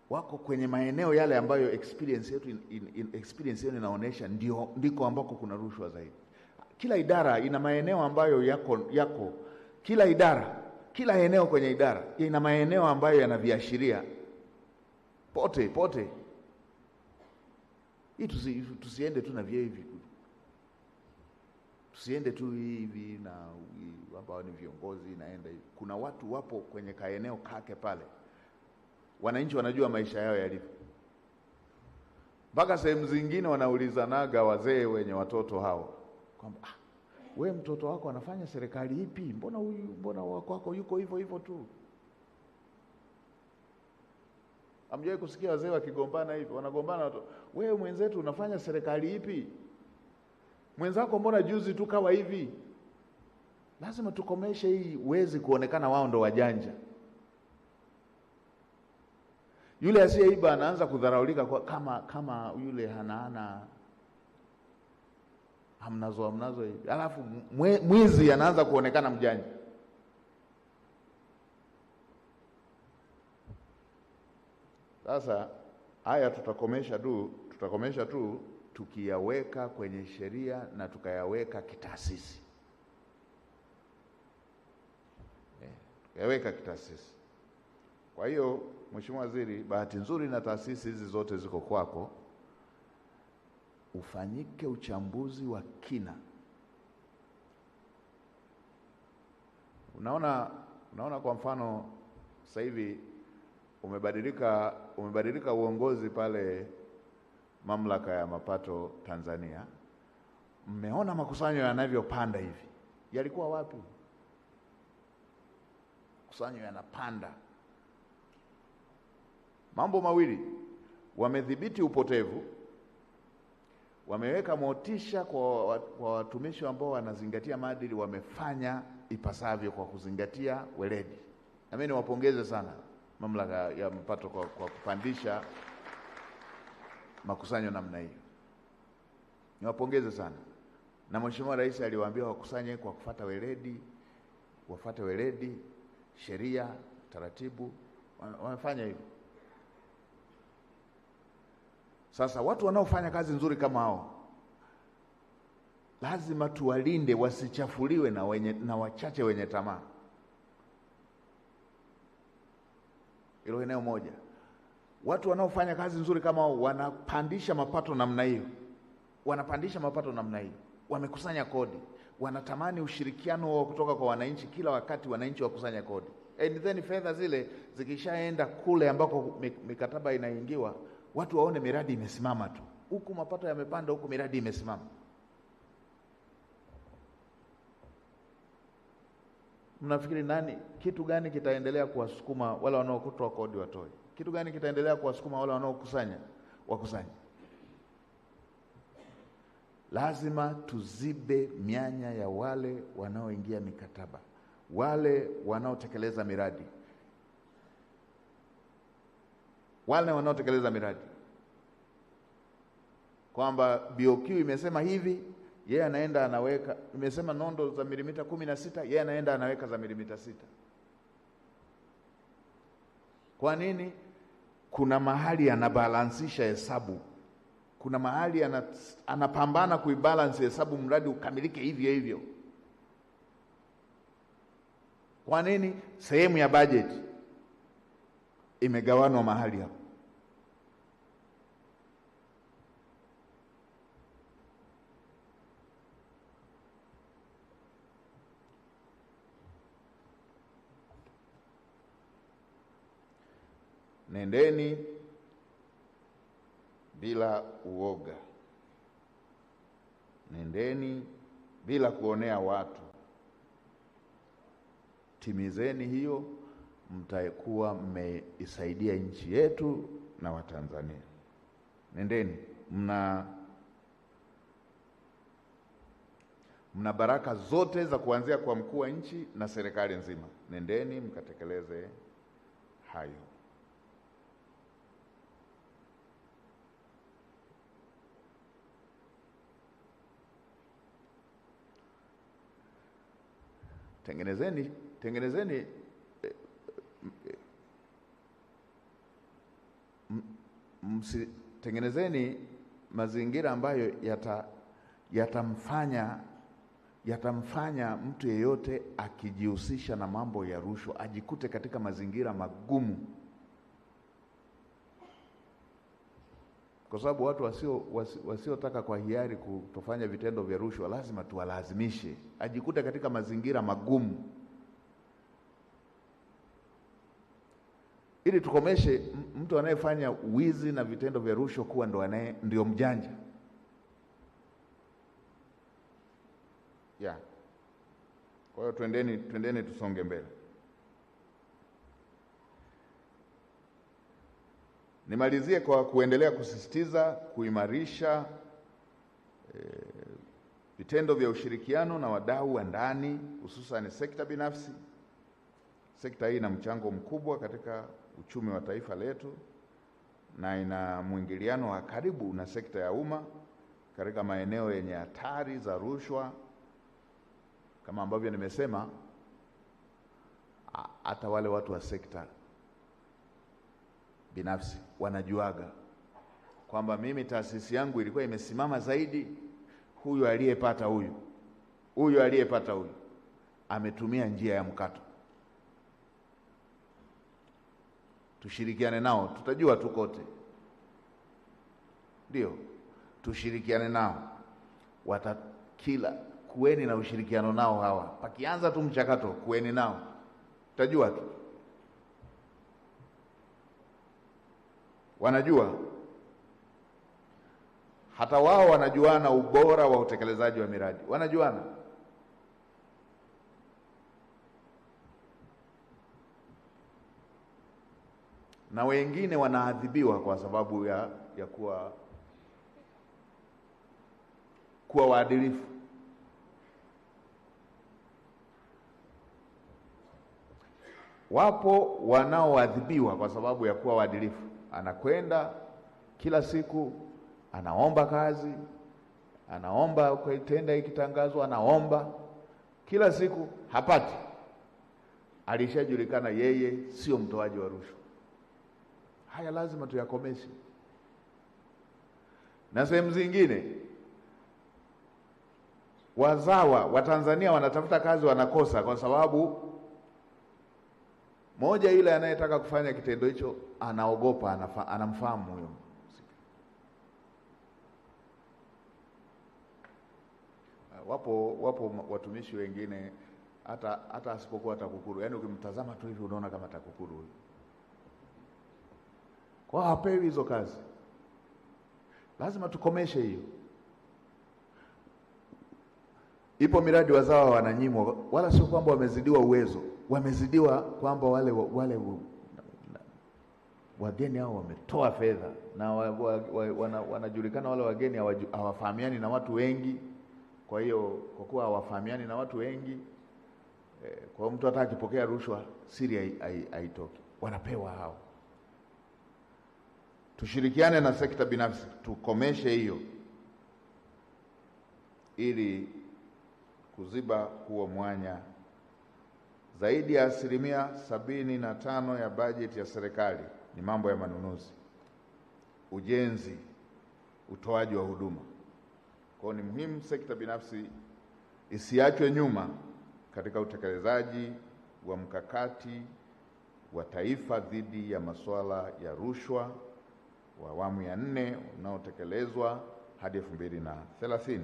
wako kwenye maeneo yale ambayo experience yetu inaonesha ndiko ambako kuna rushwa zaidi. Kila idara ina maeneo ambayo yako kila idara, kila eneo kwenye idara ina maeneo ambayo yanaviashiria pote. Hii tusiende tu na vile hivi. Tusiende tu hivi na ambao ni viongozi naenda hivi. Kuna watu wapo kwenye kaeneo kake pale. Wananchi wanajua maisha yao yalivyo. Mpaka sehemu zingine wanaulizanaga wazee wenye watoto hao kwamba wewe mtoto wako anafanya serikali ipi? Mbona wako yuko hivyo tu? Hamjawahi kusikia wazee wakigombana hivi? Wanagombana watu, wewe mwenzetu unafanya serikali ipi? Mwenzako mbona juzi tu kawa hivi? Lazima tukomeshe hii uwezi kuonekana wao ndo wajanja. Yule asiyeiba anaanza kudharaulika kwa kama yule hana hamnazo hivi. Alafu mwizi anaanza kuonekana mjanja. Sasa haya tutakomesha tu tukiyaweka kwenye sheria na tukayaweka kitaasisi. Tukayaweka kitaasisi. Kwa hiyo Mheshimiwa Waziri, bahati nzuri na taasisi hizi zote ziko kwako, ufanyike uchambuzi wa kina. Unaona kwa mfano sasa hivi umebadilika uongozi pale Mamlaka ya Mapato Tanzania. Mmeona makusanyo yanavyopanda hivi. Yalikuwa wapi? Makusanyo yanapanda. Mambo mawili, wamedhibiti upotevu, wameweka motisha kwa watumishi ambao wanazingatia maadili, wamefanya ipasavyo kwa kuzingatia weledi. Na mimi niwapongeze sana Mamlaka ya Mapato kwa kupandisha makusanyo namna hiyo. Niwapongeze sana. Na Mheshimiwa Rais aliwaambia wakusanye kwa kufuata weledi, wafuate weledi, sheria, taratibu, wamefanya hivyo. Sasa watu wanaofanya kazi nzuri kama hao lazima tuwalinde wasichafuliwe na wachache wenye tamaa. Hilo eneo moja. Watu wanaofanya kazi nzuri kama hao wanapandisha mapato namna hiyo. Wamekusanya kodi. Wanatamani ushirikiano wao kutoka kwa wananchi, kila wakati wananchi wakusanya kodi. And then fedha zile zikishaenda kule ambako mikataba inaingiwa, watu waone miradi imesimama tu. Huku mapato yamepanda, huku miradi imesimama. Mnafikiri kitu gani kitaendelea kuwasukuma wale wanaokutoa kodi watoe? Kitu gani kitaendelea kuwasukuma wale wanaokusanya wakusanye? Lazima tuzibe mianya ya wale wanaoingia mikataba, wale wanaotekeleza miradi. Kwamba BOQ imesema hivi, yeye anaenda anaweka, imesema nondo za milimita 16, yeye anaenda anaweka za milimita 6. Kwa nini? Kuna mahali anabalansisha hesabu. Kuna mahali anapambana kuibalance hesabu mradi ukamilike hivyo. Kwa nini? Sehemu ya budget imegawanwa mahali hapo. bila uoga. Nendeni bila kuonea watu. Timizeni hiyo, mtakuwa mmeisaidia nchi yetu na Watanzania. Nendeni, mna baraka zote za kuanzia kwa mkuu wa nchi na serikali nzima. Nendeni mkatekeleze hayo. Tengenezeni mazingira ambayo yatamfanya mtu yeyote akijihusisha na mambo ya rushwa ajikute katika mazingira magumu, kwa sababu watu wasiotaka kwa hiari kutofanya vitendo vya rushwa lazima tuwalazimishe ajikute katika mazingira magumu, ili tukomeshe mtu anayefanya wizi na vitendo vya rushwa kuwa ndio mjanja. Kwa hiyo twendeni tusonge mbele. Nimalizie kwa kuendelea kusisitiza kuimarisha vitendo vya ushirikiano na wadau wa ndani, hususan sekta binafsi. Sekta hii ina mchango mkubwa katika uchumi wa taifa letu na ina mwingiliano wa karibu na sekta ya umma katika maeneo yenye hatari za rushwa. Kama ambavyo nimesema, hata wale watu wa sekta binafsi wanajuaga kwamba mimi taasisi yangu ilikuwa imesimama zaidi, huyu aliyepata huyu ametumia njia ya mkato. Tushirikiane nao, tutajua tu kote. Ndio, tushirikiane nao. Kuweni na ushirikiano nao hawa. Pakianza tu mchakato, kuweni nao. Tutajua tu. Wanajua. Hata wao wanajuana ubora wa utekelezaji wa miradi. Wanajuana. Na wengine wanaadhibiwa kwa sababu ya kuwa waadilifu. Wapo wanaoadhibiwa kwa sababu ya kuwa waadilifu. Anakwenda kila siku, anaomba kazi, anaomba kwa tenda ikitangazwa, anaomba kila siku, hapati. Alishajulikana yeye sio mtoaji wa rushwa. Haya lazima tuyakomeshe. Na sehemu zingine wazawa wa Tanzania wanatafuta kazi wanakosa kwa sababu moja, yule anayetaka kufanya kitendo hicho anaogopa, anamfahamu huyo. Wapo watumishi wengine hata asipokuwa TAKUKURU, yaani ukimtazama tu hivi unaona kama TAKUKURU huyo. Kwa hapewi hizo kazi. Lazima tukomeshe hiyo. Ipo miradi wazawa wananyimwa, wala sio kwamba wamezidiwa uwezo. Wamezidiwa kwamba wale wageni hao wametoa fedha na wanajulikana wale wageni hawafahamiani na watu wengi. Kwa hiyo kwa kuwa hawafahamiani na watu wengi, kwa mtu hata akipokea rushwa siri haitoki. Wanapewa hao. Tushirikiane na sekta binafsi tukomeshe hiyo ili kuziba huo mwanya. Zaidi ya 75% ya bajeti ya serikali ni mambo ya manunuzi, ujenzi, utoaji wa huduma. Kwa hiyo ni muhimu sekta binafsi isiachwe nyuma katika utekelezaji wa mkakati wa taifa dhidi ya masuala ya rushwa wa awamu ya 4 unaotekelezwa hadi 2030.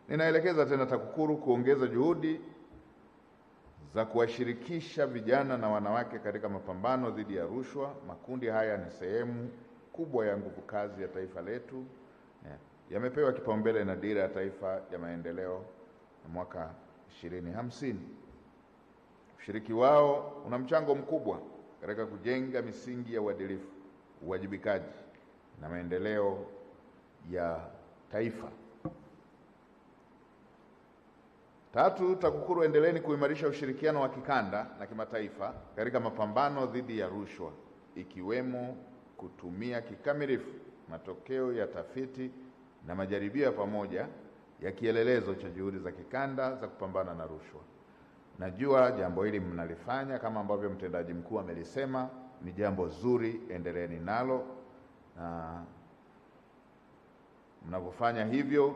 Ninaelekeza tena TAKUKURU kuongeza juhudi za kuwashirikisha vijana na wanawake katika mapambano dhidi ya rushwa. Makundi haya ni sehemu kubwa ya nguvu kazi ya taifa letu. Yamepewa kipaumbele na Dira ya Taifa ya Maendeleo ya mwaka 2050. Ushiriki wao una mchango mkubwa katika kujenga misingi ya uadilifu, uwajibikaji na maendeleo ya taifa. 3, TAKUKURU endeleeni kuimarisha ushirikiano wa kikanda na kimataifa katika mapambano dhidi ya rushwa, ikiwemo kutumia kikamilifu matokeo ya tafiti na majaribio ya pamoja ya kielelezo cha juhudi za kikanda za kupambana na rushwa. Najua jambo hili mnalifanya kama ambavyo mtendaji mkuu amelisema, ni jambo zuri, endeleeni nalo, na mnapofanya hivyo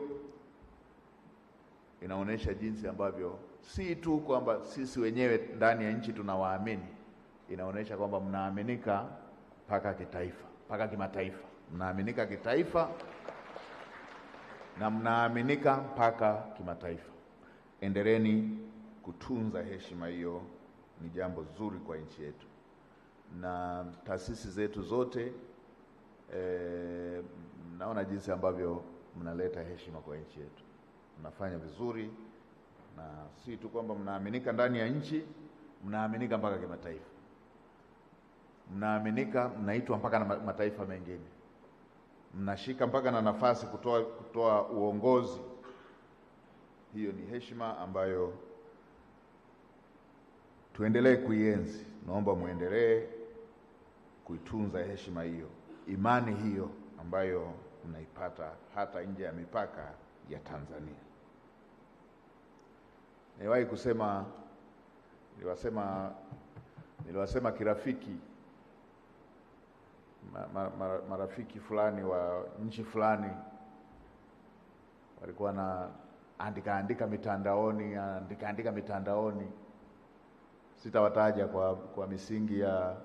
inaonyesha jinsi ambavyo si tu kwamba sisi wenyewe ndani ya nchi tunawaamini, inaonyesha kwamba mnaaminika mpaka kitaifa, mpaka kimataifa. Mnaaminika kitaifa na mnaaminika mpaka kimataifa. Endeleeni kutunza heshima hiyo, ni jambo zuri kwa nchi yetu. Na taasisi zetu zote naona jinsi ambavyo mnaleta heshima kwa nchi yetu. Mnafanya vizuri, na si tu kwamba mnaaminika ndani ya nchi, mnaaminika mpaka kimataifa. Mnaaminika, mnaitwa mpaka na mataifa mengine. Mnashika mpaka na nafasi kutoa uongozi. Hiyo ni heshima ambayo tuendelee kuienzi. Naomba muendelee kuitunza heshima hiyo, imani hiyo ambayo mnaipata hata nje ya mipaka ya Tanzania. Niwahi kusema, niliwasema kirafiki marafiki fulani wa nchi fulani walikuwa na andika mitandaoni, sitawataja kwa misingi ya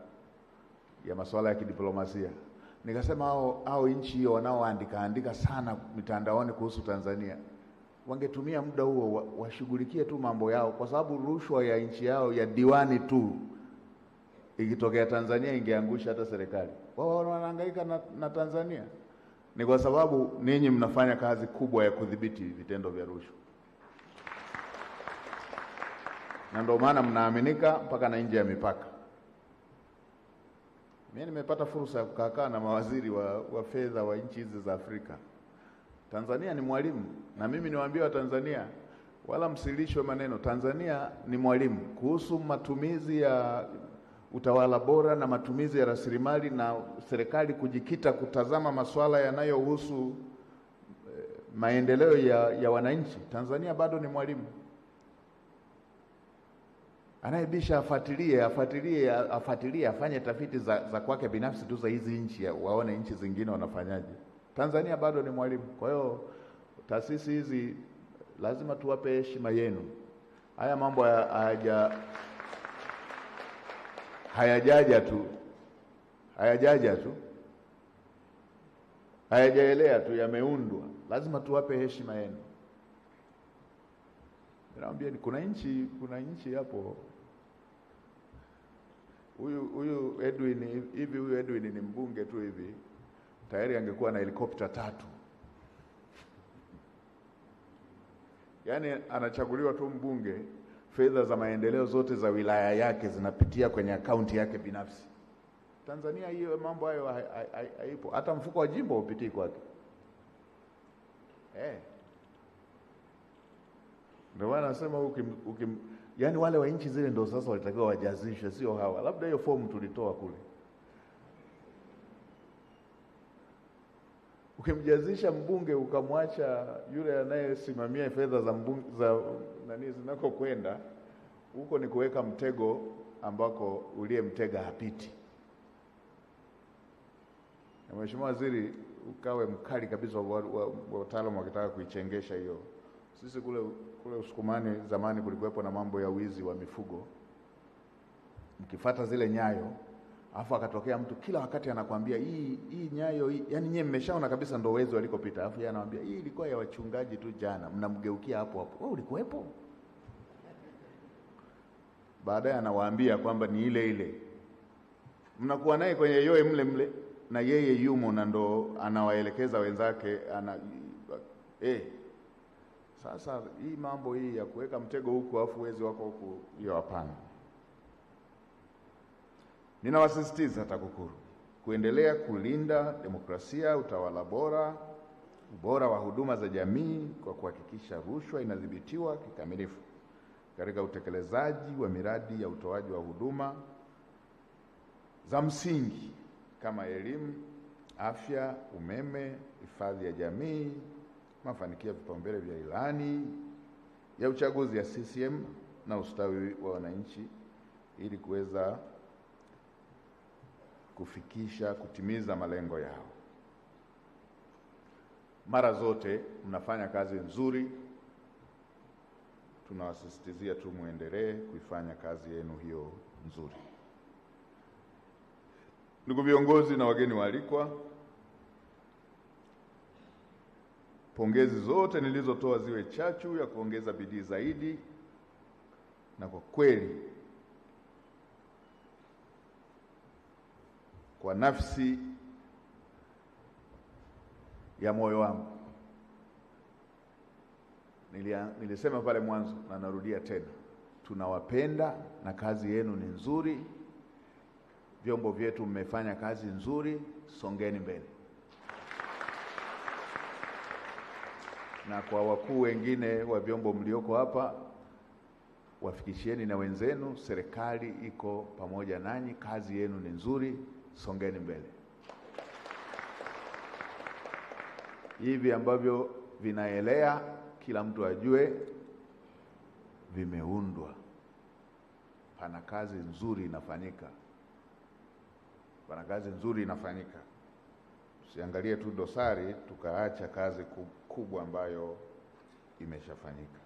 masuala ya kidiplomasia. Nikasema hao nchi hiyo wanaoandika sana mitandaoni kuhusu Tanzania, wangetumia muda huo washughulikie tu mambo yao, kwa sababu rushwa ya nchi yao ya diwani tu ikitokea Tanzania ingeangusha hata serikali. Wao wanahangaika na Tanzania. Ni kwa sababu ninyi mnafanya kazi kubwa ya kudhibiti vitendo vya rushwa, na ndio maana mnaaminika mpaka na nje ya mipaka. Mimi nimepata fursa ya kukaa na mawaziri wa fedha wa nchi hizi za Afrika. Tanzania ni mwalimu, na mimi niwaambia Watanzania wala msilishwe maneno. Tanzania ni mwalimu kuhusu matumizi ya utawala bora na matumizi ya rasilimali, na serikali kujikita kutazama masuala yanayohusu maendeleo ya wananchi. Tanzania bado ni mwalimu. Anayebisha afuatilie, afanye tafiti za kwake binafsi tu za hizi nchi, waone nchi zingine wanafanyaje. Tanzania bado ni mwalimu. Kwa hiyo taasisi hizi lazima tuwape heshima yenu. Haya mambo hayajaja tu, hayajaelea tu, yameundwa. Lazima tuwape heshima yenu. Naambia kuna nchi hapo, huyu Edwin ni mbunge tu hivi, tayari angekuwa na helikopta 3. Yaani anachaguliwa tu mbunge, fedha za maendeleo zote za wilaya yake zinapitia kwenye akaunti yake binafsi. Tanzania hiyo mambo hayo haipo. Hata mfuko wa jimbo upitii kwake. Ndio maana nasema yaani wale wa nchi zile ndio sasa walitakiwa wajazishwe, sio hawa. Labda hiyo fomu tulitoa kule. Ukimjazisha mbunge ukamwacha yule anayesimamia fedha za zinako kwenda huko, ni kuweka mtego ambako uliyemtega hapiti. Na Mheshimiwa Waziri, ukawe mkali kabisa wataalamu wakitaka kuichengesha hiyo. Sisi kule Usukumani zamani kulikuwepo na mambo ya wizi wa mifugo. Mkifuata zile nyayo, alafu akatokea mtu kila wakati anakuambia hii nyayo hii, yani nyewe mmeshaona kabisa ndio wezi walikopita, alafu yeye anawaambia hii ilikuwa ya wachungaji tu jana, mnamgeukia hapo hapo. Wewe ulikuwepo? baadaye anawaambia kwamba ni ile ile. Mnakuwa naye kwenye yoe mle mle na yeye yumo na ndo anawaelekeza wenzake Sasa hii mambo hii ya kuweka mtego huku afu wezi wako huku, hiyo hapana. Ninawasisitiza TAKUKURU kuendelea kulinda demokrasia, utawala bora, ubora wa huduma za jamii kwa kuhakikisha rushwa inadhibitiwa kikamilifu katika utekelezaji wa miradi ya utoaji wa huduma za msingi kama elimu, afya, umeme, hifadhi ya jamii, mafanikio ya vipaumbele vya ilani ya uchaguzi ya CCM na ustawi wa wananchi, ili kuweza kutimiza malengo yao. Mara zote mnafanya kazi nzuri, tunawasisitizia tu muendelee kuifanya kazi yenu hiyo nzuri. Ndugu viongozi na wageni waalikwa, pongezi zote nilizotoa ziwe chachu ya kuongeza bidii zaidi, na kwa kweli kwa nafsi ya moyo wangu nilisema pale mwanzo na narudia tena, tunawapenda na kazi yenu ni nzuri. Vyombo vyetu mmefanya kazi nzuri, songeni mbele. Na kwa wakuu wengine wa vyombo mlioko hapa, wafikishieni na wenzenu, serikali iko pamoja nanyi, kazi yenu ni nzuri, songeni mbele. Hivi ambavyo vinaelea, kila mtu ajue vimeundwa. Pana kazi nzuri inafanyika. Pana kazi nzuri inafanyika. Usiangalie tu dosari tukaacha kazi kubwa ambayo imeshafanyika.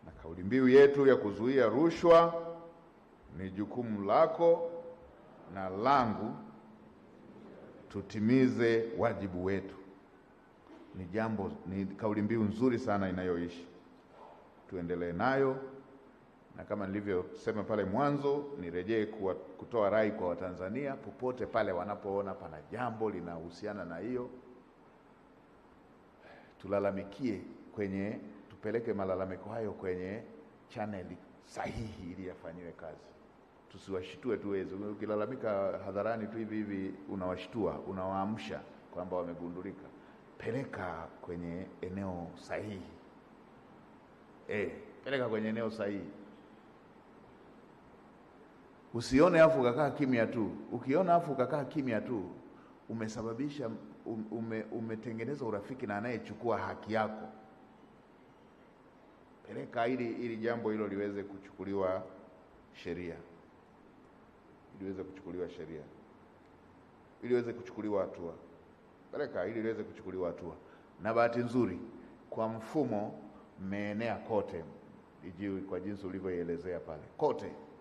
Na kauli mbiu yetu ya kuzuia rushwa ni jukumu lako na langu, tutimize wajibu wetu. Ni kauli mbiu nzuri sana inayoishi. Tuendelee nayo, na kama nilivyosema pale mwanzo, nirejee kutoa rai kwa Watanzania popote pale wanapoona pana jambo linahusiana na hiyo, tulalamikie tupeleke malalamiko hayo kwenye channel sahihi ili yafanyiwe kazi. Tusiwashitue tu wezi. Ukilalamika hadharani tu hivi unawashtua, unawaamsha kwamba wamegundulika. Peleka kwenye eneo sahihi. Peleka kwenye eneo sahihi. Usione afu ukakaa kimya tu. Ukiona afu ukakaa kimya tu, umesababisha umetengeneza urafiki na anayechukua haki yako. Peleka ili jambo hilo liweze kuchukuliwa sheria. Liweze kuchukuliwa hatua. Peleka ili liweze kuchukuliwa hatua. Na bahati nzuri kwa mfumo mmeenea kote. Kwa jinsi ulivyoelezea pale.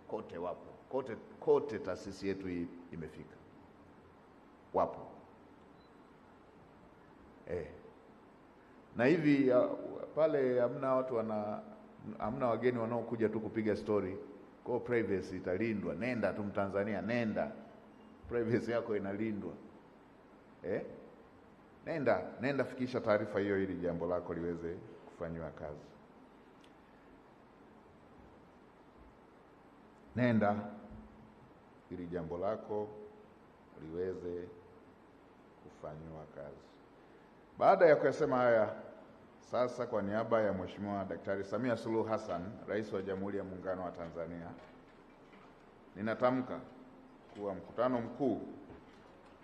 Kote wapo. Kote taasisi yetu hii imefika. Wapo. Na hivi pale hamna wageni wanaokuja tu kupiga story. Kwa privacy italindwa. Nenda tu Mtanzania, nenda. Privacy yako inalindwa. Nenda fikisha taarifa hiyo ili jambo lako liweze kufanywa kazi. Nenda ili jambo lako liweze kufanywa kazi. Baada ya kusema haya, sasa kwa niaba ya Mheshimiwa Daktari Samia Suluhu Hassan, Rais wa Jamhuri ya Muungano wa Tanzania, ninatamka kuwa mkutano mkuu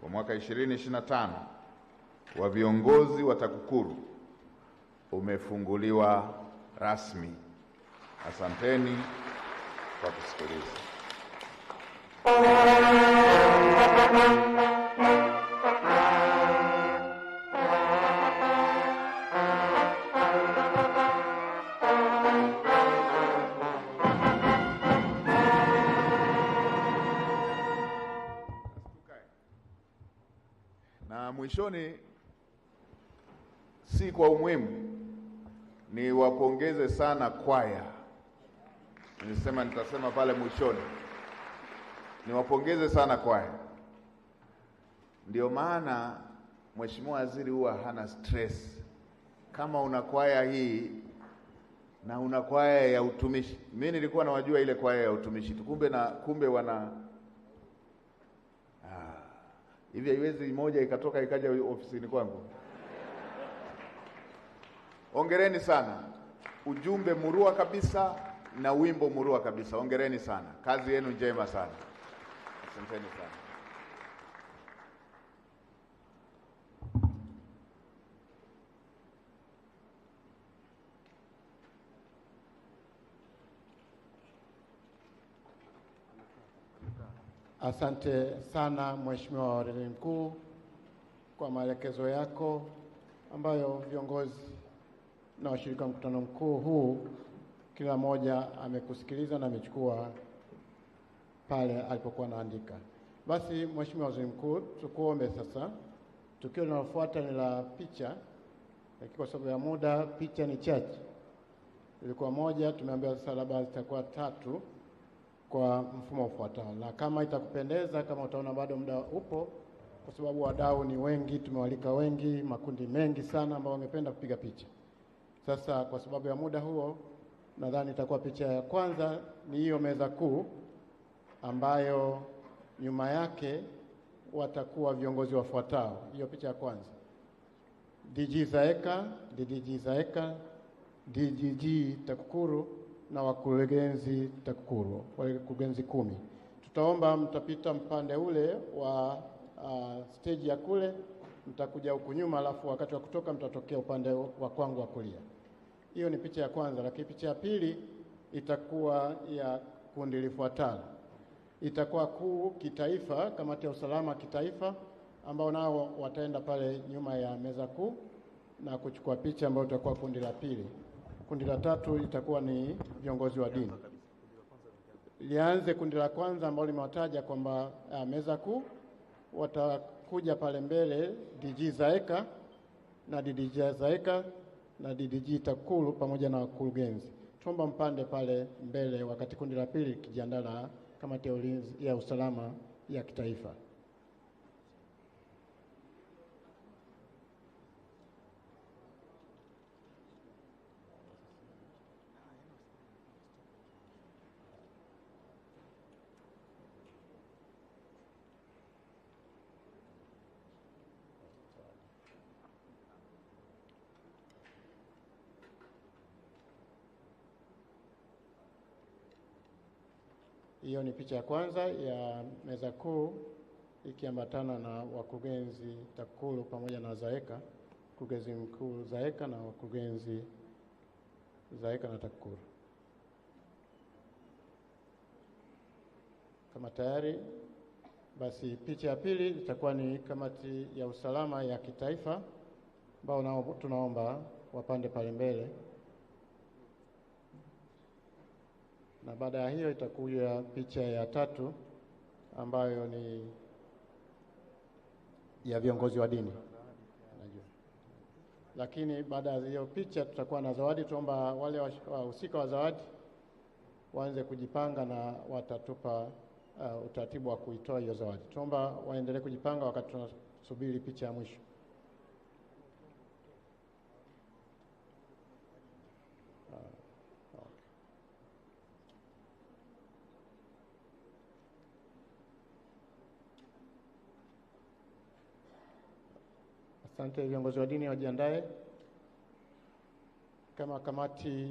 wa mwaka 2025 wa viongozi wa TAKUKURU umefunguliwa rasmi. Asanteni kwa kusikiliza. Na mwishoni, si kwa umuhimu, ni wapongeze sana kwaya Nilisema nitasema pale mwishoni. Niwapongeze sana kwaya. Ndio maana Mheshimiwa Waziri huwa hana stress. Kama una kwaya hii na una kwaya ya utumishi. Mimi nilikuwa nawajua ile kwaya ya utumishi. Kumbe wana hivi haiwezi moja ikatoka ikaja ofisini kwangu. Hongereni sana. Ujumbe murua kabisa na wimbo murua kabisa. Hongereni sana. Kazi yenu njema sana. Asanteni sana. Asante sana Mheshimiwa Waziri Mkuu kwa maelekezo yako ambayo viongozi na washirika wa mkutano mkuu huu kila mmoja amekusikiliza na amechukua pale alipokuwa anaandika. Basi Mheshimiwa Waziri Mkuu, tukuombe sasa, tukio linalofuata ni la picha, lakini kwa sababu ya muda picha ni chache. Ilikuwa moja, tumeambiwa sasa labda zitakuwa 3 kwa mfumo ufuatao. Na kama itakupendeza, kama utaona bado muda upo, kwa sababu wadau ni wengi, tumewalika wengi, makundi mengi sana ambao wangependa kupiga picha. Sasa kwa sababu ya muda huo, nadhani itakuwa picha ya kwanza ni hiyo meza kuu ambayo nyuma yake watakuwa viongozi wafuatao. Hiyo picha ya kwanza. DG Zaeka, DDG Zaeka, DGG TAKUKURU na wakurugenzi TAKUKURU, wakurugenzi 10. Tutaomba mtapita mpande ule wa stage ya kule, mtakuja huku nyuma, alafu wakati wa kutoka mtatokea upande wa kwangu wa kulia. Hiyo ni picha ya kwanza, lakini picha ya pili itakuwa ya kundi lifuatalo. Itakuwa kuu kitaifa, kamati ya usalama kitaifa, ambao nao wataenda pale nyuma ya meza kuu na kuchukua picha, ambayo itakuwa kundi la pili. Kundi la tatu itakuwa ni viongozi wa dini. Lianze kundi la kwanza ambao limewataja kwamba meza kuu watakuja pale mbele DG Zaeka na DDG Zaeka na DDG TAKUKURU pamoja na wakurugenzi. Tuomba mpande pale mbele wakati kundi la pili kijiandaa na kamati ya ulinzi ya usalama ya kitaifa. Hiyo ni picha ya kwanza ya meza kuu ikiambatana na wakurugenzi TAKUKURU pamoja na Zaeka, mkurugenzi mkuu Zaeka na wakurugenzi Zaeka na TAKUKURU. Kama tayari, basi picha ya pili itakuwa ni kamati ya usalama ya kitaifa, ambao nao tunaomba wapande pale mbele. Na baada ya hiyo itakuja picha ya tatu ambayo ni ya viongozi wa dini. Najua. Lakini baada ya hiyo picha tutakuwa na zawadi. Tuomba wale wahusika wa zawadi waanze kujipanga na watatupa utaratibu wa kuitoa hiyo zawadi. Tuomba waendelee kujipanga wakati tunasubiri picha ya mwisho. Asante, viongozi wa dini wajiandae. Kama kamati